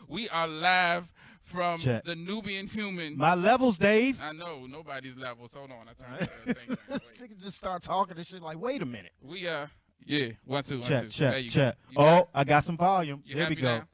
We are live from the Nubian Human. My levels, Dave. I know, nobody's levels. Hold on. I turned the thing down. This nigga just start talking and shit like, wait a minute. We, yeah, 1, 2, 1, 2. Check. Oh, I got some volume. There we go. Now?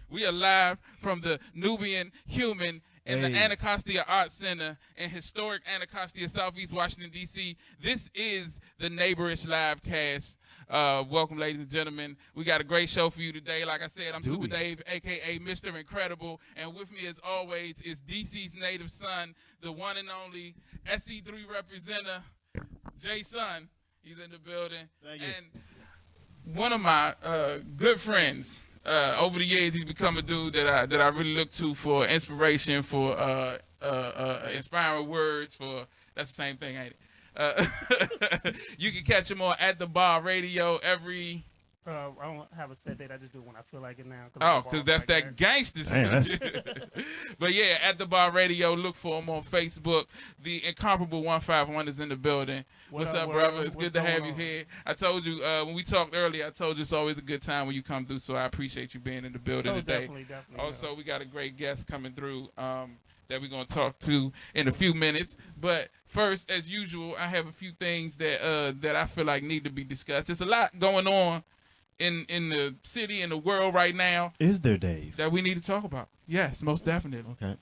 We are live from the Nubian Human in the Anacostia Arts Center in historic Anacostia, Southeast Washington, D.C. This is the Neighbor-ishLiveCast. Welcome, ladies and gentlemen. We got a great show for you today. Like I said, I'm Supa Dave, a.k.a. Mr. Incredible. And with me, as always, is DC's native son, the one and only SE3 representative, Jay Son. He's in the building. Thank you. And one of my good friends. Over the years, he's become a dude that I really look to for inspiration, for inspiring words. That's the same thing, ain't it? You can catch him on At the Bar Radio every. I don't have a set date. I just do it when I feel like it now. Because that's like that gangster shit. But yeah, At the Bar Radio. Look for him on Facebook. The incomparable 151 is in the building. What's up, brother? It's good to have you here. I told you when we talked earlier, I told you it's always a good time when you come through. So I appreciate you being in the building today. Definitely. Also, we got a great guest coming through that we're going to talk to in a few minutes. But first, as usual, I have a few things that I feel like need to be discussed. There's a lot going on in the city and the world right now. Is there, Dave? That we need to talk about. Yes, most definitely. Okay.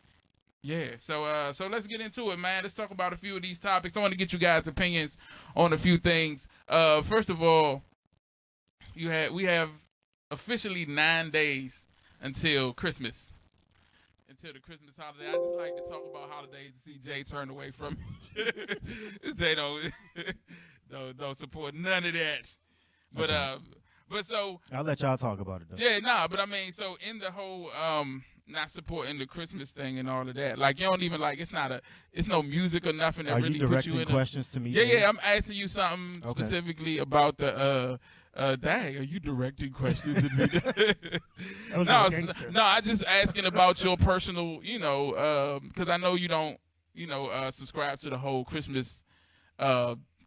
Yeah, so let's get into it, man. Let's talk about a few of these topics. I want to get you guys' opinions on a few things. First of all, we have officially 9 days until Christmas. Until the Christmas holiday. I just like to talk about holidays and see Jay turn away from it. Jay don't support none of that. But But so I'll let y'all talk about it though. Yeah, but I mean, so in the whole not supporting the Christmas thing and all of that, like you don't even like it's no music or nothing that really puts you in. Are you directing questions to me? Yeah, I'm asking you something specifically about the dang, are you directing questions to me? No, I just asking about your personal, because I know you don't, subscribe to the whole Christmas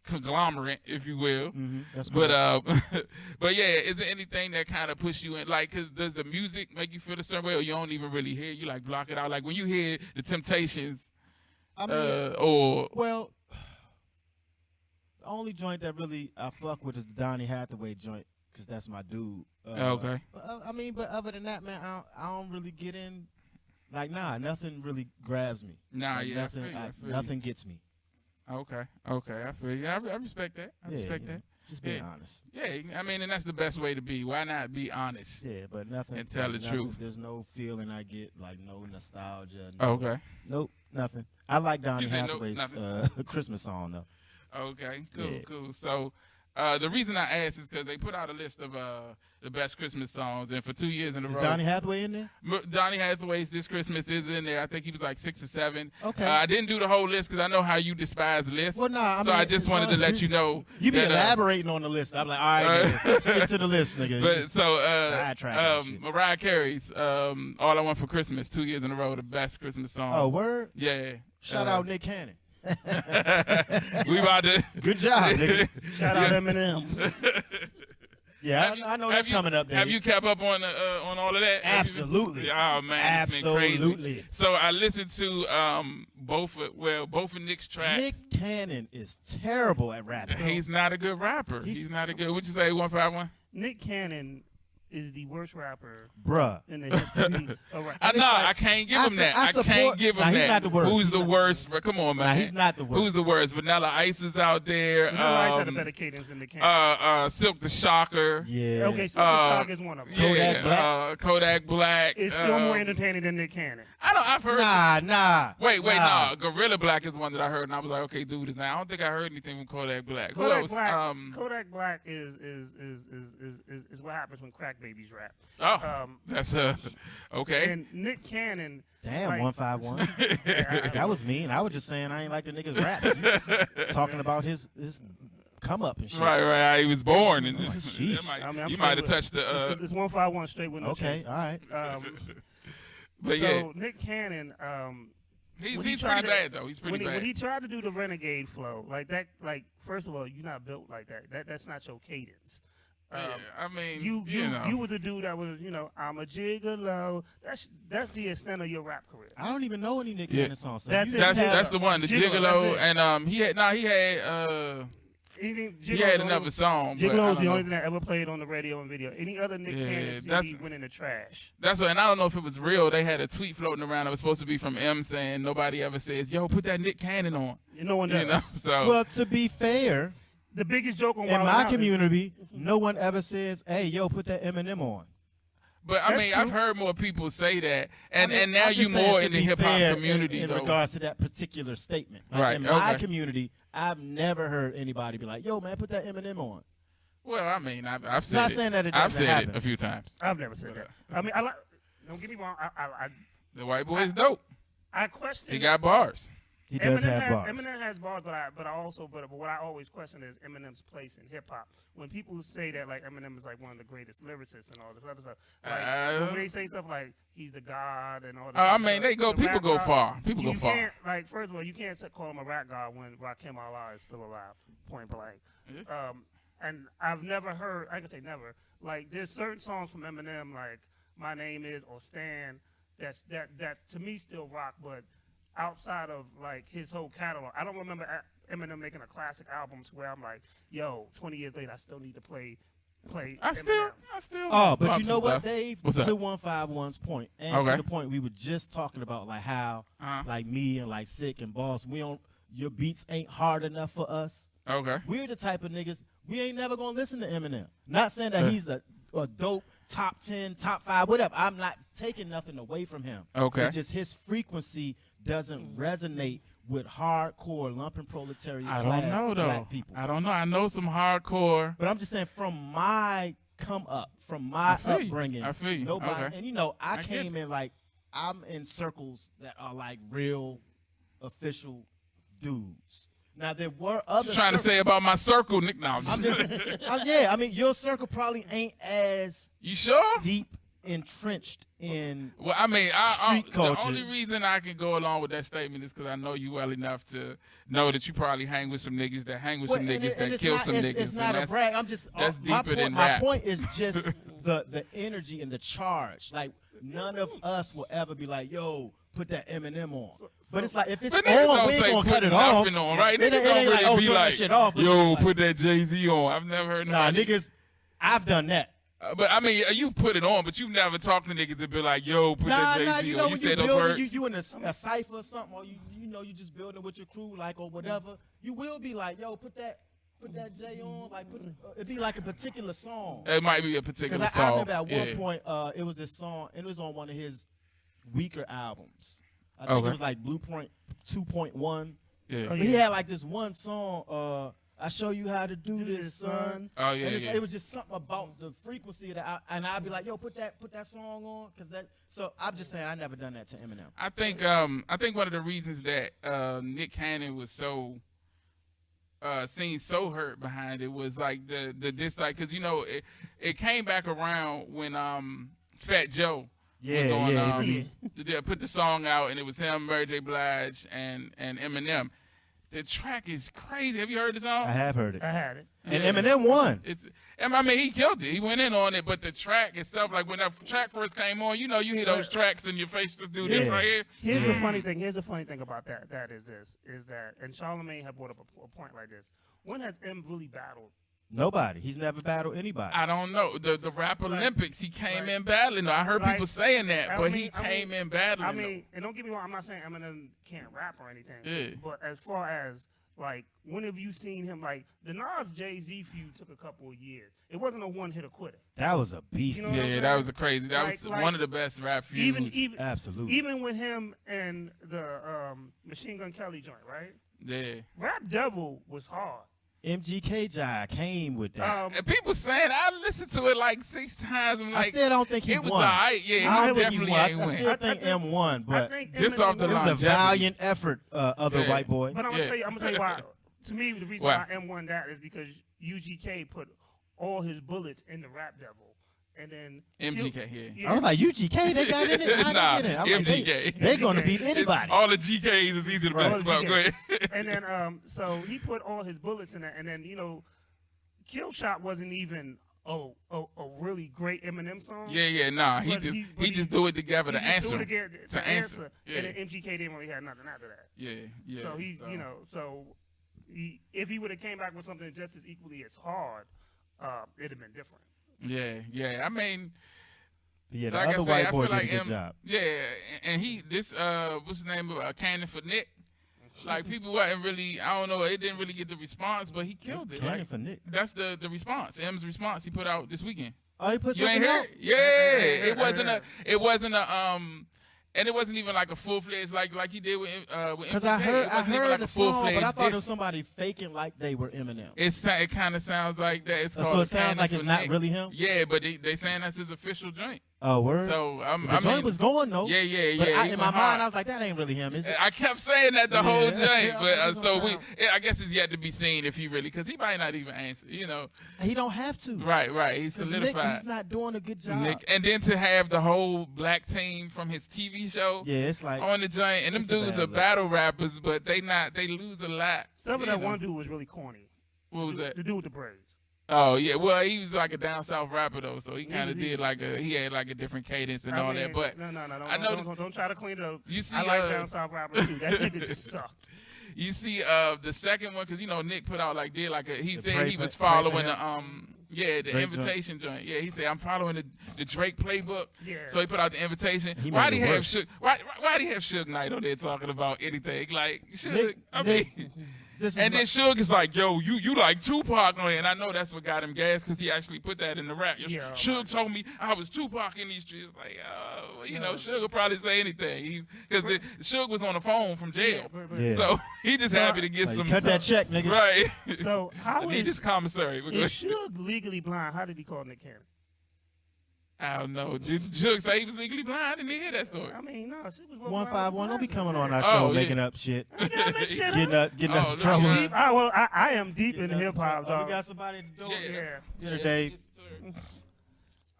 conglomerate, if you will. Mm-hmm. That's cool. But yeah, is there anything that kind of push you in? Like, cause does the music make you feel a certain way, or you don't even really hear? You like block it out. Like when you hear the Temptations, well, the only joint that really I fuck with is the Donny Hathaway joint, cause that's my dude. Okay. But other than that, man, I don't really get in. Like, nothing really grabs me. Nothing gets me. Okay, I feel you. I respect that. I respect that. Just being honest. Yeah, I mean, and that's the best way to be. Why not be honest? Yeah, but nothing. And tell the truth. There's no feeling I get, like no nostalgia. Okay. Nope, nothing. I like Donny Hathaway's Christmas song though. Okay, cool. So the reason I asked is because they put out a list of the best Christmas songs, and for 2 years in a row. Is Donny Hathaway in there? Donny Hathaway's This Christmas is in there. I think he was like 6 or 7. Okay. I didn't do the whole list because I know how you despise lists. Well, I just wanted to let you know. You be elaborating on the list. I'm like, all right, nigga, stick to the list, nigga. But so, sidetrack. Mariah Carey's All I Want for Christmas, 2 years in a row, the best Christmas song. Oh, word? Yeah. Shout out Nick Cannon. We about to. Good job, nigga. Shout out Eminem. Yeah, I know that's coming up. Dave. Have you kept up on all of that? Absolutely. Oh man, it's been crazy. Absolutely. So I listened to both of Nick's tracks. Nick Cannon is terrible at rapping. He's not a good rapper. He's not a good. What'd you say? 151. Nick Cannon is the worst rapper, bruh, in the history of rap. I can't give him that. I can't give him that. He's not the worst. Who's the worst? Come on, man. Nah, he's not the worst. Who's the worst? Vanilla Ice was out there. Vanilla Ice had a better cadence in the camp. Silk the Shocker. Yeah. Okay, Silk the Shocker is one of them. Kodak Black. Kodak Black. It's still more entertaining than Nick Cannon. I've heard. Nah. Wait, nah. Gorilla Black is one that I heard, and I was like, okay, dude, is now. I don't think I heard anything from Kodak Black. Who else? Kodak Black is what happens when crack babies rap. Oh, that's okay. And Nick Cannon. Damn, 151. That was mean. I was just saying I ain't like the nigga's raps. Talking about his come up and shit. Right. He was born, and you might have touched the. It's 151 straight with no okay, chase. all right. But so Nick Cannon, he's pretty bad though. He's pretty bad. When he tried to do the renegade flow like that, like first of all, you're not built like that. That's not your cadence. I mean, you was a dude that was, I'm a gigolo. That's the extent of your rap career. I don't even know any Nick Cannon songs. So that's the one, the gigolo, and he had another song. Gigolo was the only thing that ever played on the radio and video. Any other Nick Cannon CD went in the trash. And I don't know if it was real. They had a tweet floating around that was supposed to be from M saying nobody ever says, "Yo, put that Nick Cannon on." No one does. So well, to be fair, the biggest joke on in my community, no one ever says, "Hey, yo, put that Eminem on." But I mean, I've heard more people say that, and now you more in the hip hop community in regards to that particular statement. Like right. In my community, I've never heard anybody be like, "Yo, man, put that Eminem on." Well, I mean, I've said not saying that it doesn't I've said happen. it a few times. I've never said that. I mean, don't get me wrong. The white boy is dope. I question. He got bars. He does have bars. Eminem has bars, but what I always question is Eminem's place in hip hop. When people say that like Eminem is like one of the greatest lyricists and all this other stuff, like when they say stuff like he's the god and all this. I mean, people go far. People go far. Can't, like, first of all, you can't call him a rap god when Rakim Allah is still alive, point blank. And I've never heard. I can say never. Like there's certain songs from Eminem like "My Name Is" or "Stan" that to me still rock, but outside of like his whole catalog, I don't remember Eminem making a classic album to where I'm like, yo, 20 years later, I still need to play. I still. Oh, but you know what, Dave? To 151's point, and to the point we were just talking about, like how, like me and like Sick and Boss, your beats ain't hard enough for us. Okay. We're the type of niggas we ain't never gonna listen to Eminem. Not saying that he's a dope top 10, top 5, whatever. I'm not taking nothing away from him. Okay. It's just his frequency doesn't resonate with hardcore lumping proletariat black people. I don't know. I know some hardcore. But I'm just saying from my upbringing. I feel you. Nobody, and I came in like I'm in circles that are like real official dudes. Now there were other. Trying to say about my circle, Nick. Now, yeah. I mean, your circle probably ain't as deep entrenched in. Well, I mean, street culture. The only reason I can go along with that statement is because I know you well enough to know that you probably hang with some niggas that hang with some niggas that kill some niggas. It's not a brag. I'm just. That's deeper than rap. My point is just the energy and the charge. Like none of us will ever be like, yo, put that Eminem on. But it's like if it's on, we ain't gonna cut it off. Right? Niggas don't really be like, yo, put that Jay-Z on. I've never heard nobody. Nah, niggas, I've done that. But I mean, you've put it on, but you've never talked to niggas that be like, "Yo, put that Jay-Z on." You say those words. You in a cipher or something, or you just building with your crew, like or whatever. You will be like, "Yo, put that J on." Like, it'd be like a particular song. It might be a particular song. I remember at one point, it was this song. It was on one of his weaker albums. I think it was like Blueprint 2.1. Yeah. He had like this one song. I show you how to do this, son. Oh yeah, It was just something about the frequency of that, and I'd be like, "Yo, put that song on," because that. So I'm just saying, I never done that to Eminem. I think one of the reasons that Nick Cannon was so seen so hurt behind it was like the dislike, because it came back around when Fat Joe was on put the song out, and it was him, Mary J. Blige, and Eminem. The track is crazy. Have you heard the song? I have heard it. I had it. And Eminem won. I mean, he killed it. He went in on it, but the track itself, like when that track first came on, you hear those tracks in your face to do this right here. Here's the funny thing. Here's the funny thing about that is that, and Charlamagne had brought up a point like this. When has M really battled Nobody. He's never battled anybody. I don't know. The Rap Olympics, he came in battling. I heard people saying that, but he came in battling. I mean, and don't get me wrong, I'm not saying Eminem can't rap or anything. Yeah. But as far as, like, when have you seen him, like, the Nas Jay-Z feud took a couple of years. It wasn't a one-hitter quitter. That was a beef. You know yeah, that was a crazy. That was one of the best rap feuds. Absolutely. Even with him and the Machine Gun Kelly joint, right? Yeah. Rap Devil was hard. MGK Jai came with that. And people saying I listened to it like 6 times. I'm like, I still don't think he it was won. all right. Yeah, I don't think definitely he won. ain't I win. still think M won, but just off the it was longevity. a valiant effort, other white boy. But I'm gonna tell you why. To me, the reason why M won that is because UGK put all his bullets in the Rap Devil. And then MGK, yeah. I was like, UGK, they got in it. Nah, MGK. They're going to beat anybody. All the GKs is easy to mess up. Go ahead. And then, so he put all his bullets in it. And then, Kill Shot wasn't even a really great Eminem song. Yeah, nah. He just do it together to answer. To answer. Yeah. And then MGK didn't really have nothing after that. Yeah. So if he would have came back with something just as equally as hard, it'd have been different. Yeah. I mean, the other white boy did a good job. Yeah, and what's his name? Cannon for Nick. Like, people wasn't really, I don't know, it didn't really get the response, but he killed it. Cannon for Nick. That's the response. M's response he put out this weekend. Oh, he put you something ain't out? heard? Yeah, it wasn't and it wasn't even like a full-fledged like he did with because MGK. I heard the song, but I thought it was diss. somebody faking like they were Eminem. It kind of sounds like that. It's called so it sounds Cannon like it's for not Nick. really him? Yeah, but they saying that's his official joint. Oh, word? So the joint was going, though. Yeah. But in my mind, I was like, that ain't really him, is it? I kept saying that the whole joint, but I guess it's yet to be seen if he really, because he might not even answer, He don't have to. Right. He's solidified. Nick, he's not doing a good job. And then to have the whole black team from his TV show it's like on the joint, and them dudes are battle rappers, but they lose a lot. Some of that one dude was really corny. What was that? The dude with the braids. Oh yeah, well he was like a down south rapper though, so he kind of did he had like a different cadence and all that. But no, don't try to clean it up. You see, I like down south rappers too. That nigga just sucked. You see, the second one, because Nick put out he said he was following the invitation joint. Yeah, he said I'm following the Drake playbook. Yeah. So he put out the invitation. Why'd he have Suge Knight on there talking about anything? Like Suge, and then Suge is like, yo, you like Tupac on it. And I know that's what got him gas, because he actually put that in the rap. Suge told me I was Tupac in these streets. Like, Suge will probably say anything. Because Suge was on the phone from jail. So he just happy to get some. Cut that check, nigga. Right. So how is this commissary? Is Suge legally blind? How did he call Nick Cannon? I don't know. Did Suge say he was legally blind? I didn't hear that story. I mean, no. She was 151. Don't be coming on our show making up shit. Getting us in trouble. I am deep in hip hop, dog. We got somebody to do it. Get her, Dave.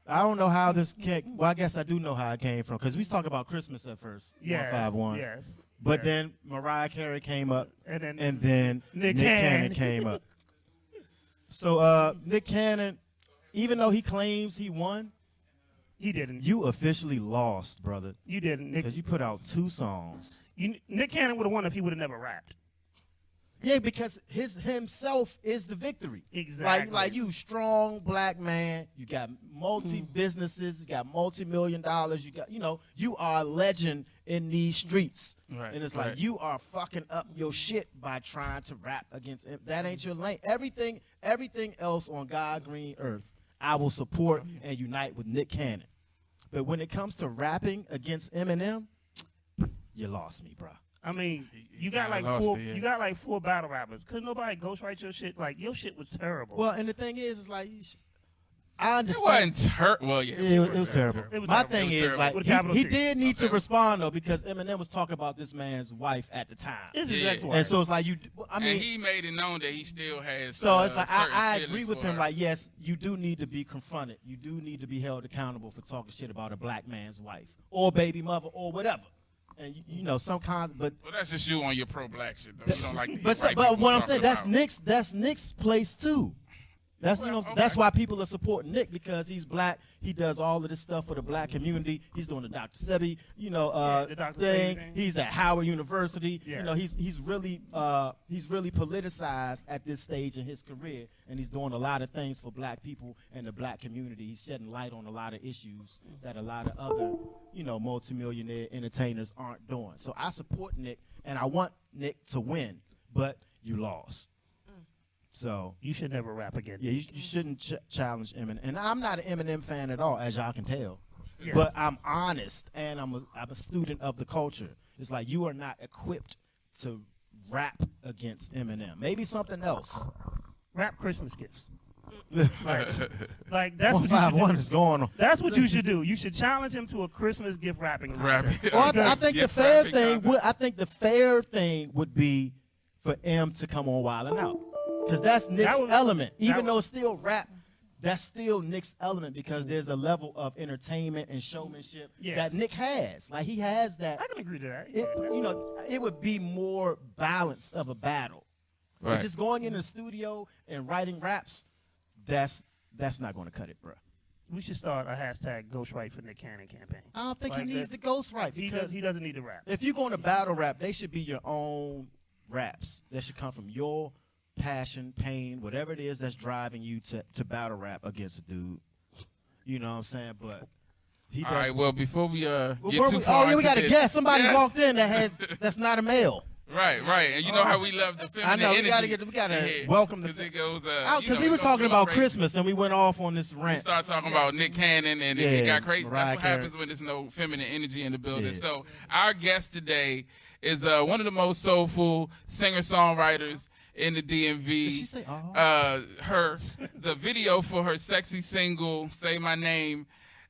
I don't know how this came. Well, I guess I do know how it came from, because we was talking about Christmas at first. 151. Yes. But then Mariah Carey came up, and then Nick Cannon came up. So Nick Cannon, even though he claims he won, he didn't. You officially lost, brother. You didn't, because you put out 2 songs. Nick Cannon would have won if he would have never rapped. Yeah, because himself is the victory. Exactly. Like you, strong black man. You got multi-businesses. You got multi-million dollars. You got, you are a legend in these streets. Right. And it's like you are fucking up your shit by trying to rap against him. That ain't your lane. Everything else on God green earth, I will support and unite with Nick Cannon. But when it comes to rapping against Eminem, you lost me, bro. I mean, you got like 4 battle rappers. Couldn't nobody ghostwrite your shit? Like, your shit was terrible. Well, and the thing is like, I understand. It wasn't terrible. Well, yeah. It was terrible. My thing is, like, he did need to respond, though, because Eminem was talking about this man's wife at the time. It's his ex-wife. And so it's like, and he made it known that he still has. So it's like, I agree with him. Like, yes, you do need to be confronted. You do need to be held accountable for talking shit about a black man's wife or baby mother or whatever. And some kinds, but that's just you on your pro-black shit, though. You don't like. But what I'm saying, that's Nick's place too. That's that's why people are supporting Nick, because he's black. He does all of this stuff for the black community. He's doing the Dr. Sebi, the Dr. thing. He's at Howard University. Yeah. He's really politicized at this stage in his career, and he's doing a lot of things for black people and the black community. He's shedding light on a lot of issues that a lot of other multimillionaire entertainers aren't doing. So I support Nick, and I want Nick to win, but you lost. So you should never rap again. Yeah, you shouldn't challenge Eminem. And I'm not an Eminem fan at all, as y'all can tell. Yes. But I'm honest, and I'm a student of the culture. It's like you are not equipped to rap against Eminem. Maybe something else. Rap Christmas gifts. Like that's what you should do. is going on. That's what you should do. You should challenge him to a Christmas gift rapping contest. Well, I think the fair thing would be for M to come on Wild 'N Out. Because that's Nick's element. Even though it's still rap, that's still Nick's element, because there's a level of entertainment and showmanship that Nick has. Like, he has that. I can agree to that. It would be more balanced of a battle. Right. But just going in the studio and writing raps, that's not going to cut it, bro. We should start a hashtag Ghostwrite for Nick Cannon campaign. I don't think he needs the ghostwrite. He doesn't need to rap. If you're going to battle rap, they should be your own raps. That should come from your passion, pain, whatever it is that's driving you to battle rap against a dude. You know what I'm saying? But he does. All right, well, before we get too far we got a guest. Somebody walked in that's not a male. Right. And you know how we love the feminine energy. We gotta welcome the. Because we were talking about Christmas and we went off on this rant. We started talking about Nick Cannon and it got crazy. That's what happens when there's no feminine energy in the building. Yeah. So our guest today is one of the most soulful singer-songwriters in the DMV. Did she say, oh? The video for her sexy single, Say My Name,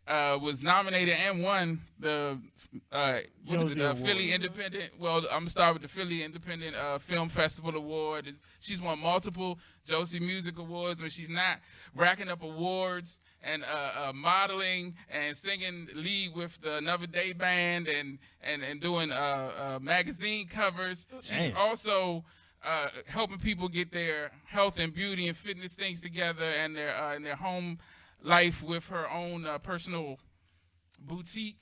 was nominated and won the Philly Independent. Well, I'm gonna start with the Philly Independent Film Festival Award. She's won multiple Josie Music Awards, but she's not racking up awards and modeling and singing lead with the Another Day Band and doing magazine covers. She's also helping people get their health and beauty and fitness things together and their home life with her own personal boutique.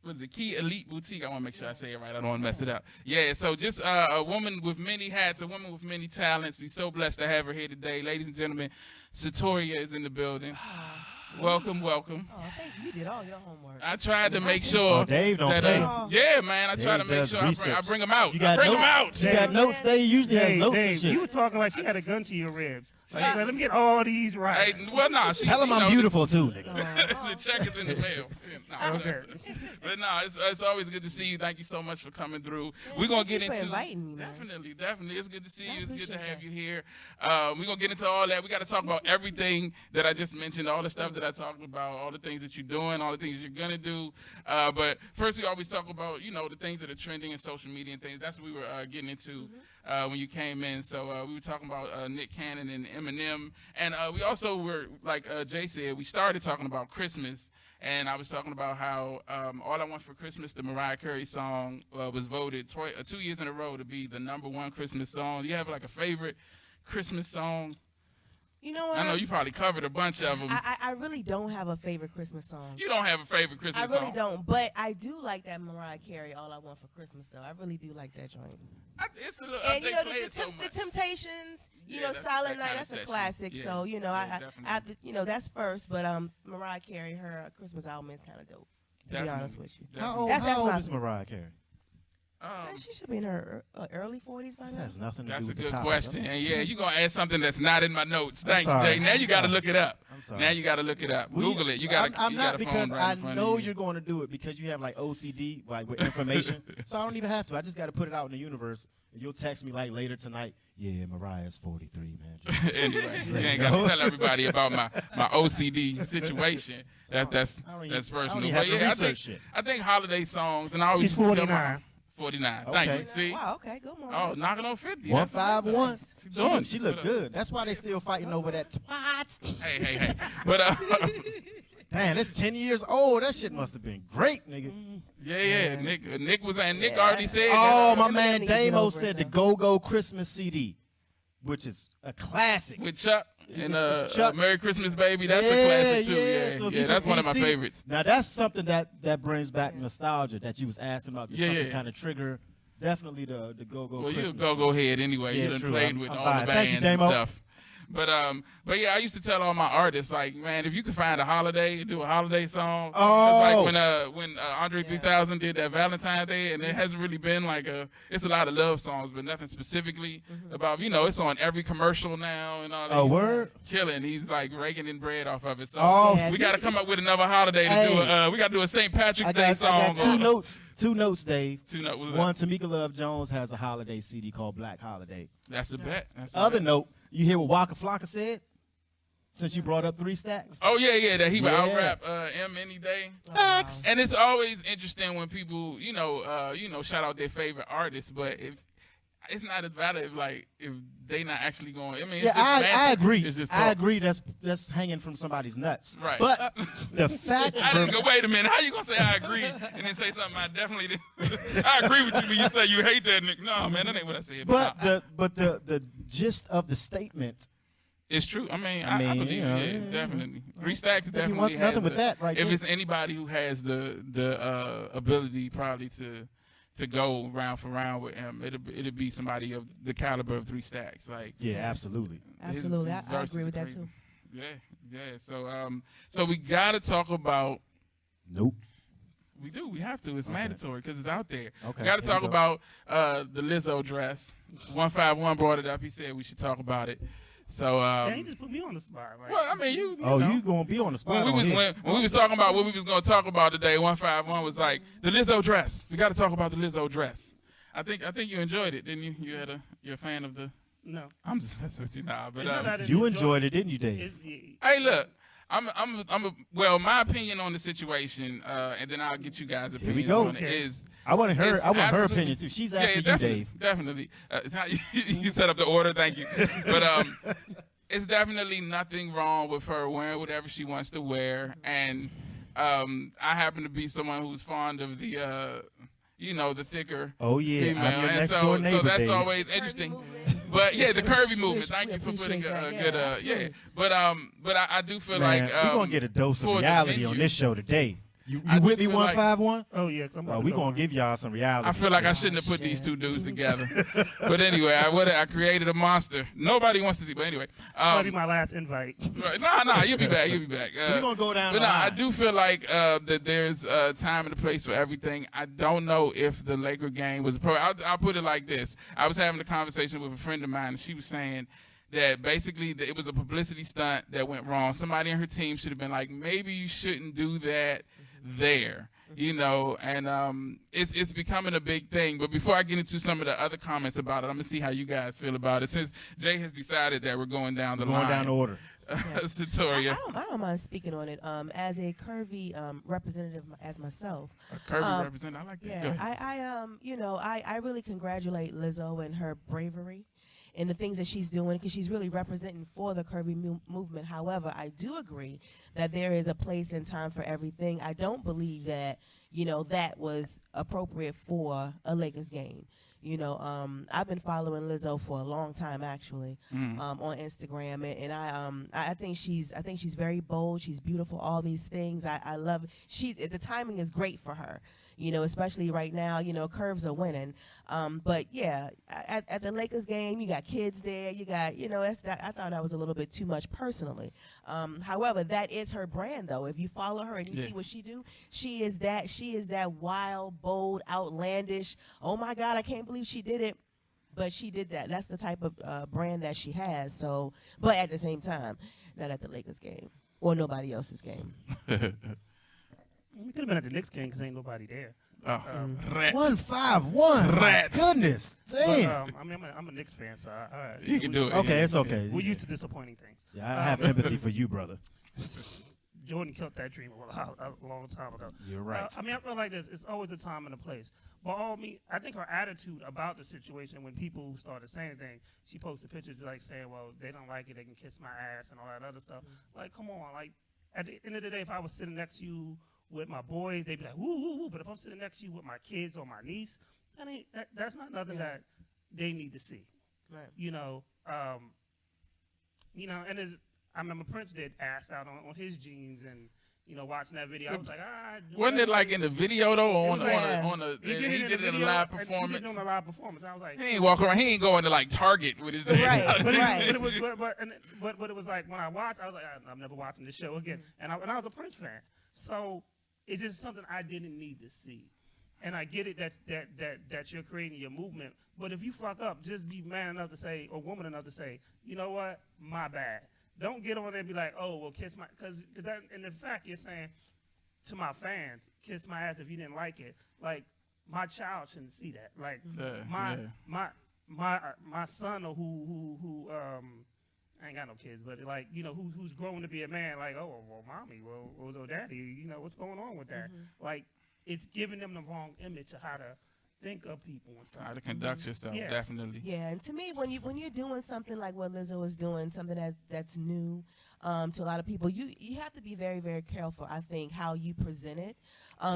Was the Key Elite Boutique? I want to make sure I say it right. I don't want to mess it up. Yeah, so just a woman with many hats, a woman with many talents. We're so blessed to have her here today. Ladies and gentlemen, Setoria is in the building. Welcome. Oh, thank you. You did all your homework. I tried to make sure Dave don't play. Yeah, man. I try to make sure I bring them out. You got notes. They usually has notes and shit. You were talking like she had a gun to your ribs. Like, let me get all these right. Hey, well, nah. Tell him I'm beautiful too, nigga. The check is in the mail. Okay. But no, it's always good to see you. Thank you so much for coming through. We're gonna get into inviting me, man. Definitely. It's good to see you. It's good to have you here. We're gonna get into all that. We got to talk about everything that I just mentioned, all the stuff that I talked about, all the things that you're doing, all the things you're gonna do. But first, we always talk about the things that are trending in social media and things. That's what we were getting into when you came in. So we were talking about Nick Cannon and Eminem, and we also were, like Jay said, we started talking about Christmas. And I was talking about how All I Want for Christmas, the Mariah Carey song, was voted 2 years in a row to be the #1 Christmas song. Do you have like a favorite Christmas song? You know what? I know you probably covered a bunch of them. I really don't have a favorite Christmas song. You don't have a favorite Christmas song? I really don't, but I do like that Mariah Carey, All I Want for Christmas, though. I really do like that joint. It's a little, and the Temptations, Silent Night, that's a classic. Yeah. So that's first. But Mariah Carey, her Christmas album is kind of dope. To be honest with you. How old is Mariah Carey? She should be in her early 40s by now. That has nothing to That's do a with good the question. And you're going to add something that's not in my notes. Thanks, Jay. Now you got to look it up. I'm sorry. Now you got to look it up. Google it. I'm not, because I know you're going to do it because you have like OCD, like with information. So I don't even have to. I just got to put it out in the universe. And you'll text me like later tonight. Yeah, Mariah's 43, man. Anyway, you ain't got to tell everybody about my OCD situation. That's personal. But yeah, I think holiday songs, and I always She's 49. 49. Okay. Thank you. See? Wow, okay, good morning. Oh, knocking on 50. 151. She look good. That's why they still fighting over that twat. Hey. But damn, that's 10 years old. That shit must have been great, nigga. Yeah. Nick was, and Nick already said. Oh, my man Damo said the Go Go Christmas CD, which is a classic. With Chuck. And Merry Christmas, Baby. That's a classic too. Yeah, that's one of my favorites. Now that's something that brings back nostalgia that you was asking about. Something kind of trigger. Definitely the go-go. Well, Christmas you're a go-go head anyway. Yeah, you done true. played I'm with all biased. the Thank you, bands and Damo. stuff. But yeah, I used to tell all my artists, like, man, if you could find a holiday, do a holiday song. Oh. Like when Andre 3000 did that Valentine's Day, and it hasn't really been like it's a lot of love songs, but nothing specifically about, it's on every commercial now and all that. Oh, word? Killing. He's like raking in bread off of it. So we got to come up with another holiday to do. We got to do a St. Patrick's Day song. I got two notes, Dave. One, that? Tamika Love Jones has a holiday CD called Black Holiday. That's a bet. Other note, you hear what Waka Flocka said? Since you brought up 3 Stacks. Oh, yeah, that he would out-rap M any day. Facts. And it's always interesting when people, shout out their favorite artists, but if it's not as valid if they not actually going. I mean, it's I agree. It's just I agree. That's hanging from somebody's nuts. Right. But the fact. I didn't go. Wait a minute. How you gonna say I agree and then say something I definitely didn't? I agree with you, but you say you hate that nigga. No, man, that ain't what I said. But the gist of the statement. It's true. I believe it. Definitely. 3 Stacks definitely wants has nothing with that right If there. it's anybody who has the ability probably to go round for round with him, it'll be somebody of the caliber of 3 Stacks. Like, yeah, absolutely. Absolutely. I agree with that too. Yeah. So we gotta talk about. Nope. We do. We have to. It's mandatory because it's out there. Okay. We got to talk about the Lizzo dress. 151 brought it up. He said we should talk about it. So he just put me on the spot. Right? Well, I mean, you you gonna be on the spot? When we was talking about what we was gonna talk about today, 151 was like the Lizzo dress. We got to talk about the Lizzo dress. I think you enjoyed it, didn't you? You're a fan of the. No. I'm just messing with you now, but you enjoyed it, didn't you, Dave? Hey, look. My opinion on the situation, and then I'll get you guys' opinions on it. Is I want her opinion too. She's asking you, Dave. Definitely. You set up the order. Thank you. But it's definitely nothing wrong with her wearing whatever she wants to wear, and I happen to be someone who's fond of the the thicker female, I'm your and next door neighbor, so that's Dave. always interesting. But yeah, the curvy movement. Thank you for putting a good But I do feel like we're gonna get a dose of reality on this show today. You with me, 151? Oh yeah, we're gonna give y'all some reality. I feel like I shouldn't have put these two dudes together. But anyway, I created a monster. Nobody wants to see. But anyway, that'll be my last invite. Right? Nah, you'll be back. So we're gonna go down. But I do feel like that there's a time and a place for everything. I don't know if the Laker game was I'll put it like this. I was having a conversation with a friend of mine, and she was saying that basically it was a publicity stunt that went wrong. Somebody on her team should have been like, maybe you shouldn't do that there, and it's becoming a big thing. But before I get into some of the other comments about it, I'm gonna see how you guys feel about it, since Jay has decided that we're going down the line. Going down the order. Setoria. I don't mind speaking on it. As a curvy representative as myself. A curvy representative, I like that. Yeah, I really congratulate Lizzo and her bravery and the things that she's doing, because she's really representing for the curvy movement. However, I do agree that there is a place and time for everything. I don't believe that, that was appropriate for a Lakers game. I've been following Lizzo for a long time, actually, on Instagram, and I think she's very bold. She's beautiful. All these things I love. The timing is great for her. Especially right now, curves are winning. But yeah, at the Lakers game, you got kids there. You got, I thought that was a little bit too much personally. However, that is her brand, though. If you follow her and you see what she do, she is that wild, bold, outlandish. Oh my God, I can't believe she did it. But she did that. That's the type of brand that she has. So, but at the same time, not at the Lakers game or nobody else's game. We could have been at the Knicks game because ain't nobody there. Rats. 151. Rats. Goodness. Damn. But, I'm a Knicks fan, so you can do it. Okay, it's okay. We're used to disappointing things. Yeah, I have empathy for you, brother. Jordan killed that dream a long time ago. You're right. I feel like this. It's always a time and a place. But I think her attitude about the situation, when people started saying things, she posted pictures like saying, well, they don't like it, they can kiss my ass and all that other stuff. Like, come on. Like, at the end of the day, if I was sitting next to you with my boys, they'd be like, woo, woo, woo. But if I'm sitting next to you with my kids or my niece, that's not nothing that they need to see. Right. You know, and I remember Prince did ass out on his jeans, and you know, watching that video, I was like, Wasn't it like in the video though, or on a he did it in a live performance? He did it on a live performance. I was like, he ain't walk around. He ain't going to like Target with his Right. But it was like when I watched, I was like, I'm never watching this show again. And I was a Prince fan, so it's just something I didn't need to see. And I get it that you're creating your movement, but if you fuck up, just be man enough to say, or woman enough to say, you know what, my bad. Don't get on there and be like, oh, well, kiss my, because that, in the fact you're saying to my fans, kiss my ass if you didn't like it. Like, my child shouldn't see that. Like, my son, or who I ain't got no kids, but like, you know, who's growing to be a man, like, oh, well, mommy, well, daddy, you know, what's going on with that? Like, it's giving them the wrong image of how to think of people and stuff. How to conduct yourself, definitely. Yeah, and to me, when you're doing something like what Lizzo is doing, something that's new to a lot of people, you have to be very, very careful, I think, how you present it,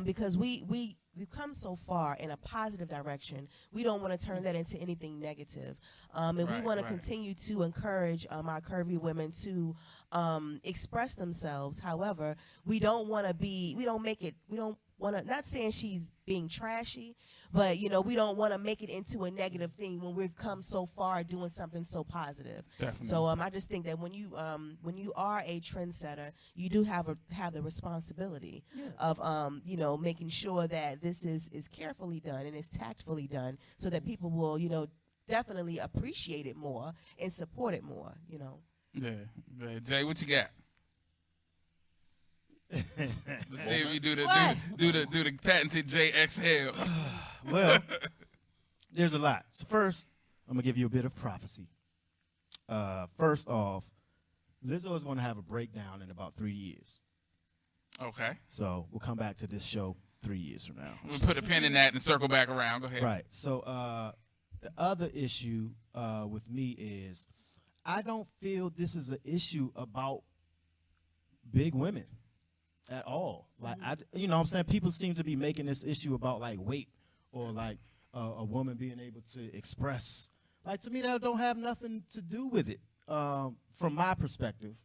because we've come so far in a positive direction. We don't want to turn that into anything negative, and we want to continue to encourage our curvy women to express themselves. However, we don't want to not saying she's being trashy, but you know, we don't want to make it into a negative thing when we've come so far doing something so positive. Definitely. So I just think that when you are a trendsetter, you do have the responsibility of you know, making sure that this is carefully done and is tactfully done, so that people will, you know, definitely appreciate it more and support it more. You know. Yeah. Jay, what you got? Let's see if you do the patented Jay exhale. Well, there's a lot. So first, I'm gonna give you a bit of prophecy. First off, Lizzo is gonna have a breakdown in about 3 years. Okay. So we'll come back to this show 3 years from now. We'll put a pin in that and circle back around. Go ahead. Right. So the other issue with me is I don't feel this is an issue about big women at all. Like, you know what I'm saying? People seem to be making this issue about like weight or like a woman being able to express. Like, to me, that don't have nothing to do with it from my perspective,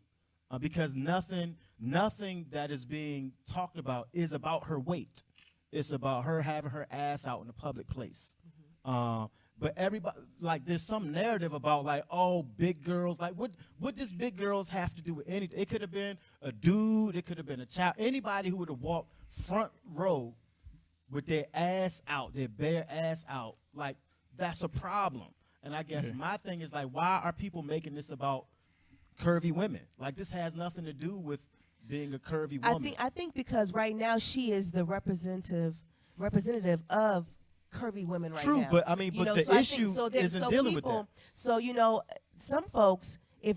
because nothing that is being talked about is about her weight. It's about her having her ass out in a public place. But everybody, like, there's some narrative about, like, oh, big girls. Like, what does big girls have to do with anything? It could have been a dude. It could have been a child. Anybody who would have walked front row with their ass out, their bare ass out, like, that's a problem. And I guess my thing is, like, why are people making this about curvy women? Like, this has nothing to do with being a curvy woman. I think because right now she is the representative of curvy women right now. True, but I mean, but the issue isn't dealing with that. So, you know, some folks, if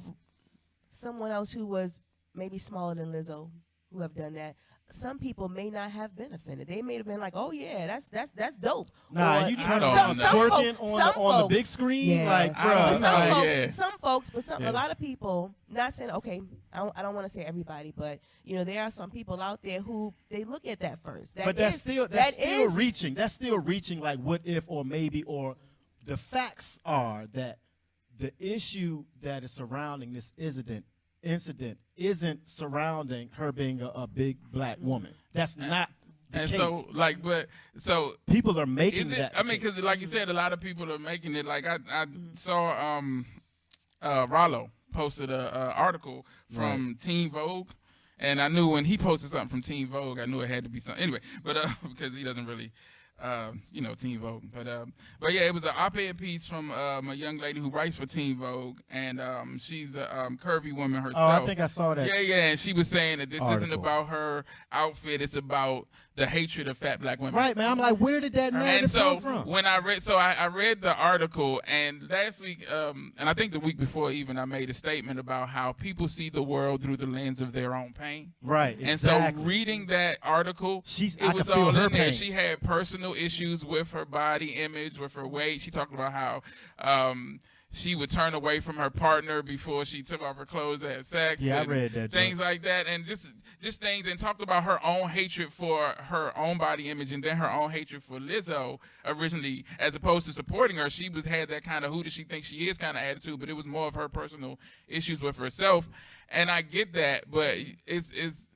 someone else who was maybe smaller than Lizzo who have done that, some people may not have been offended. They may have been like, "Oh yeah, that's dope." Nah, or, you turn on twerking on the big screen, like, bro. Some folks, but a lot of people. Not saying okay, I don't want to say everybody, but you know, there are some people out there who they look at that first. That's still reaching. That's still reaching. Like, what if, or maybe, or the facts are that the issue that is surrounding this incident isn't surrounding her being a big black woman. That's not the case. So, like, so people are making that. I mean, because like you said, a lot of people are making it. Like, I saw Rollo posted a article from Teen Vogue, and I knew when he posted something from Teen Vogue, I knew it had to be something. Anyway, but because he doesn't really. You know, Teen Vogue, but yeah, it was an op-ed piece from a young lady who writes for Teen Vogue, and she's a curvy woman herself. Oh, I think I saw that. Yeah, and she was saying that this isn't about her outfit; it's about the hatred of fat black women. Right, man. I'm like, where did that narrative come from? When I read the article, and last week, and I think the week before even, I made a statement about how people see the world through the lens of their own pain. Right, exactly. And so reading that article, it was all in there. She had personal issues with her body image, with her weight. She talked about how she would turn away from her partner before she took off her clothes to have sex. Yeah, I and read that. things like that, and just things, and talked about her own hatred for her own body image, and then her own hatred for Lizzo originally, as opposed to supporting her. She had that kind of who does she think she is kind of attitude, but it was more of her personal issues with herself. And I get that, but it's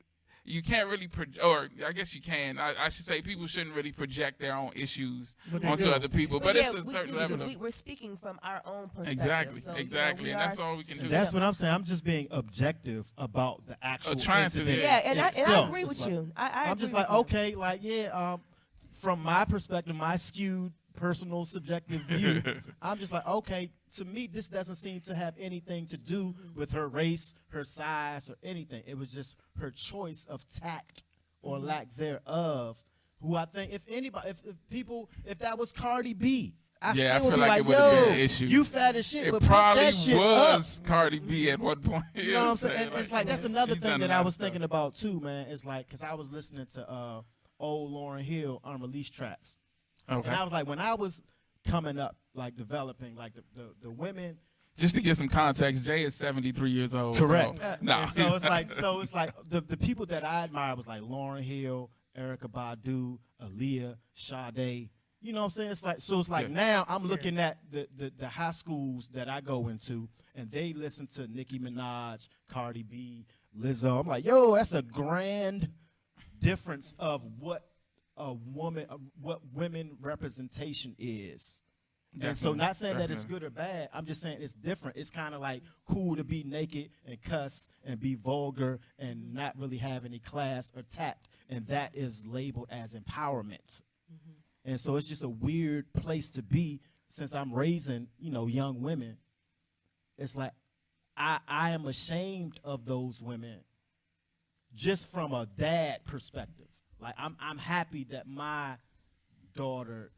you can't really or I guess you can. I should say people shouldn't really project their own issues onto other people. But it's a certain level of. We're speaking from our own perspective. Exactly, so, exactly, and that's all we can do. That's what I'm saying. I'm just being objective about the actual incident. Yeah, and I agree It's with you. I'm just like, okay, like, yeah, from my perspective, my skewed personal subjective view, I'm just like, okay, to me, this doesn't seem to have anything to do with her race, her size, or anything. It was just her choice of tact or lack thereof, who I think, if anybody, if that was Cardi B, I feel would be like like, it would have yo, been an issue. you fat as shit, It but probably put that shit was up. Cardi B at one point. You know what I'm saying? And it's like, that's another she's thing done that a lot I of was stuff. thinking about too, man. It's like, because I was listening to old Lauryn Hill unreleased tracks. Okay. And I was like, when I was coming up, like developing, like the women. Just to give some context, Jay is 73 years old. Correct. So, no. And so it's like the people that I admire was like Lauryn Hill, Erykah Badu, Aaliyah, Sade. You know what I'm saying? It's like now I'm looking at the high schools that I go into, and they listen to Nicki Minaj, Cardi B, Lizzo. I'm like, yo, that's a grand difference of what what women representation is. And so not saying that it's good or bad, I'm just saying it's different. It's kind of like cool to be naked and cuss and be vulgar and not really have any class or tact, and that is labeled as empowerment. And so it's just a weird place to be since I'm raising, young women. It's like I am ashamed of those women just from a dad perspective. Like I'm happy that my daughter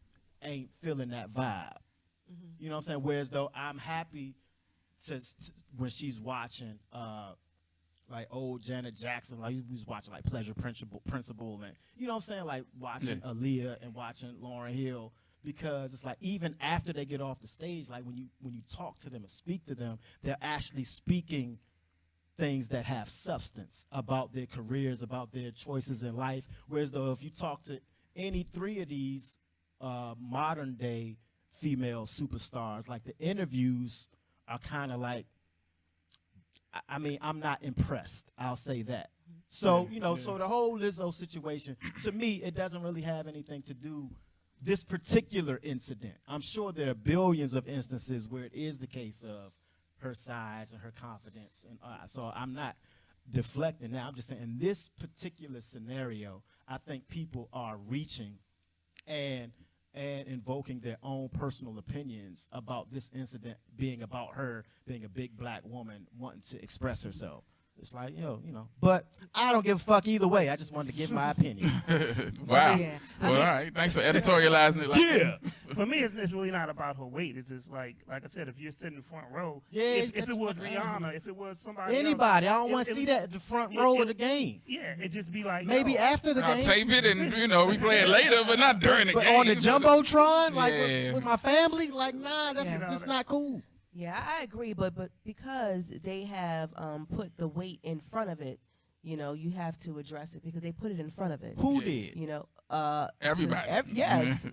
ain't feeling that vibe. You know what I'm saying? Whereas though I'm happy to when she's watching like old Janet Jackson, like we was watching like Pleasure Principle, and you know what I'm saying, like watching Aaliyah and watching Lauryn Hill, because it's like even after they get off the stage, like when you talk to them and speak to them, they're actually speaking things that have substance about their careers, about their choices in life. Whereas though if you talk to any three of these modern day female superstars, like the interviews are kind of like, I mean, I'm not impressed. I'll say that. So, so the whole Lizzo situation, to me, it doesn't really have anything to do this particular incident. I'm sure there are billions of instances where it is the case of her size and her confidence. And so I'm not deflecting now. I'm just saying in this particular scenario, I think people are reaching and invoking their own personal opinions about this incident being about her being a big black woman wanting to express herself. It's like, but I don't give a fuck either way. I just wanted to give my opinion. Wow. Yeah. Well, all right. Thanks for editorializing it. For me, it's really not about her weight. It's just like I said, if you're sitting in the front row, Yeah, if it was Rihanna, if it was somebody Anybody, else, I don't want to see that at the front row of the game. Yeah, it just be like Maybe after the I'll game. tape it and, we play it later, but not during the But game. on the Jumbotron, like Yeah. with my family, like, nah, that's just not cool. Yeah, I agree, but because they have put the weight in front of it, you have to address it because they put it in front of it. Who did? Everybody. Yes,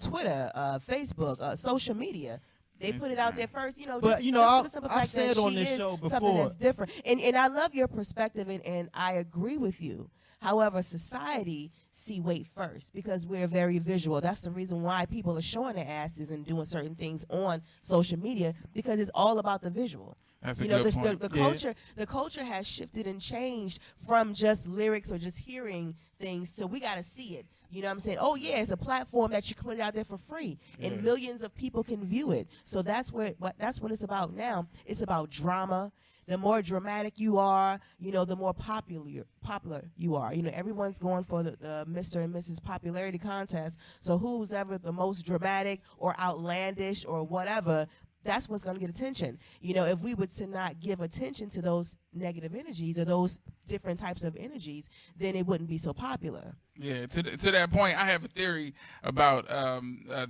Twitter, Facebook, social media. They put it out there first, But, just for the simple I've fact said that on she this is show something before. that's different. And I love your perspective, and I agree with you. However, society see weight first because we're very visual. That's the reason why people are showing their asses and doing certain things on social media, because it's all about the visual. That's a good point. The culture has shifted and changed from just lyrics or just hearing things to we got to see it. You know what I'm saying? Oh, yeah, it's a platform that you can put it out there for free, and millions of people can view it. So that's what it's about now. It's about drama. The more dramatic you are, the more popular you are. Everyone's going for the Mr. and Mrs. popularity contest. So who's ever the most dramatic or outlandish or whatever, that's what's going to get attention. If we were to not give attention to those negative energies or those different types of energies, then it wouldn't be so popular. Yeah, to that point, I have a theory about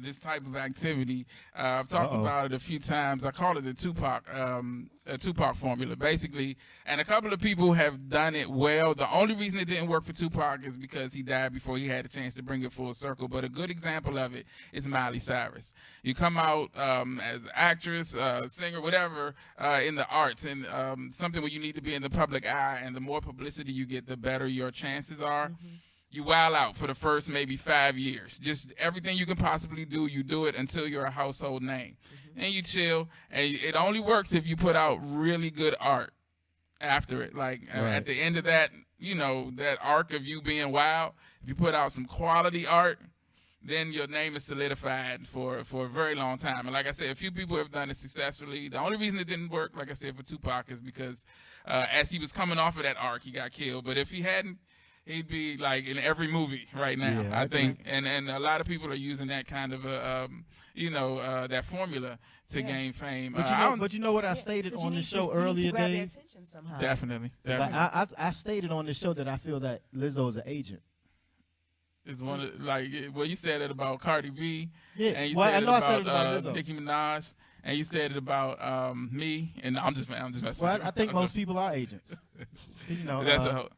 this type of activity. I've talked about it a few times. I call it the Tupac formula, basically. And a couple of people have done it well. The only reason it didn't work for Tupac is because he died before he had a chance to bring it full circle. But a good example of it is Miley Cyrus. You come out as an actress, singer, whatever, in the arts, and something where you need to be in the public eye, and the more publicity you get, the better your chances are. Mm-hmm. You wild out for the first maybe 5 years. Just everything you can possibly do, you do it until you're a household name. Mm-hmm. And you chill. And it only works if you put out really good art after it. Like at the end of that, that arc of you being wild, if you put out some quality art, then your name is solidified for a very long time. And like I said, a few people have done it successfully. The only reason it didn't work, like I said, for Tupac is because as he was coming off of that arc, he got killed. But if he hadn't, he'd be like in every movie right now, I think. And a lot of people are using that kind of that formula to gain fame. But you know what I stated on the show earlier, Dave? Definitely. Like I stated on the show that I feel that Lizzo is an agent. It's one of you said it about Cardi B. Yeah. And you said it about Lizzo. Nicki Minaj. And you said it about me. And I'm just messing with you. I think most people are agents. That's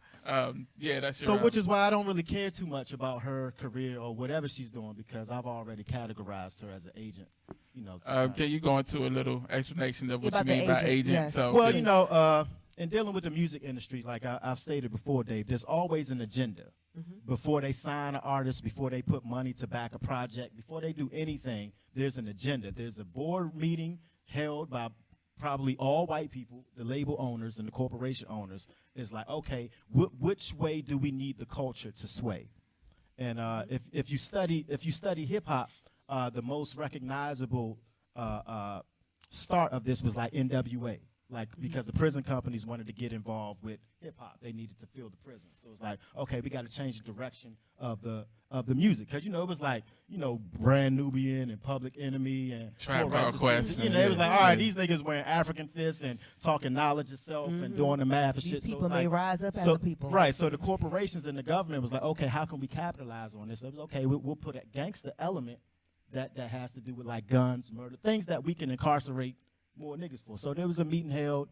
that's so, which is why I don't really care too much about her career or whatever she's doing, because I've already categorized her as an agent. Can you go into a little explanation of what about you mean by agent? Yes. So, well, in dealing with the music industry, like I've stated before, Dave, there's always an agenda. Mm-hmm. Before they sign an artist, before they put money to back a project, before they do anything, there's an agenda. There's a board meeting held by probably all white people, the label owners and the corporation owners. Is like, okay, which way do we need the culture to sway? And if you study hip hop, the most recognizable start of this was like NWA. Like, because the prison companies wanted to get involved with hip hop, they needed to fill the prison. So it's like, okay, we got to change the direction of the music, because it was like Brand Nubian and Public Enemy and Tribe Quest. It was like, all right, these niggas wearing African fists and talking knowledge itself and doing the math and these shit. These people so may rise up as a people, right? So the corporations and the government was like, okay, how can we capitalize on this? It was okay, we'll put a gangster element that has to do with like guns, murder, things that we can incarcerate more niggas for. So there was a meeting held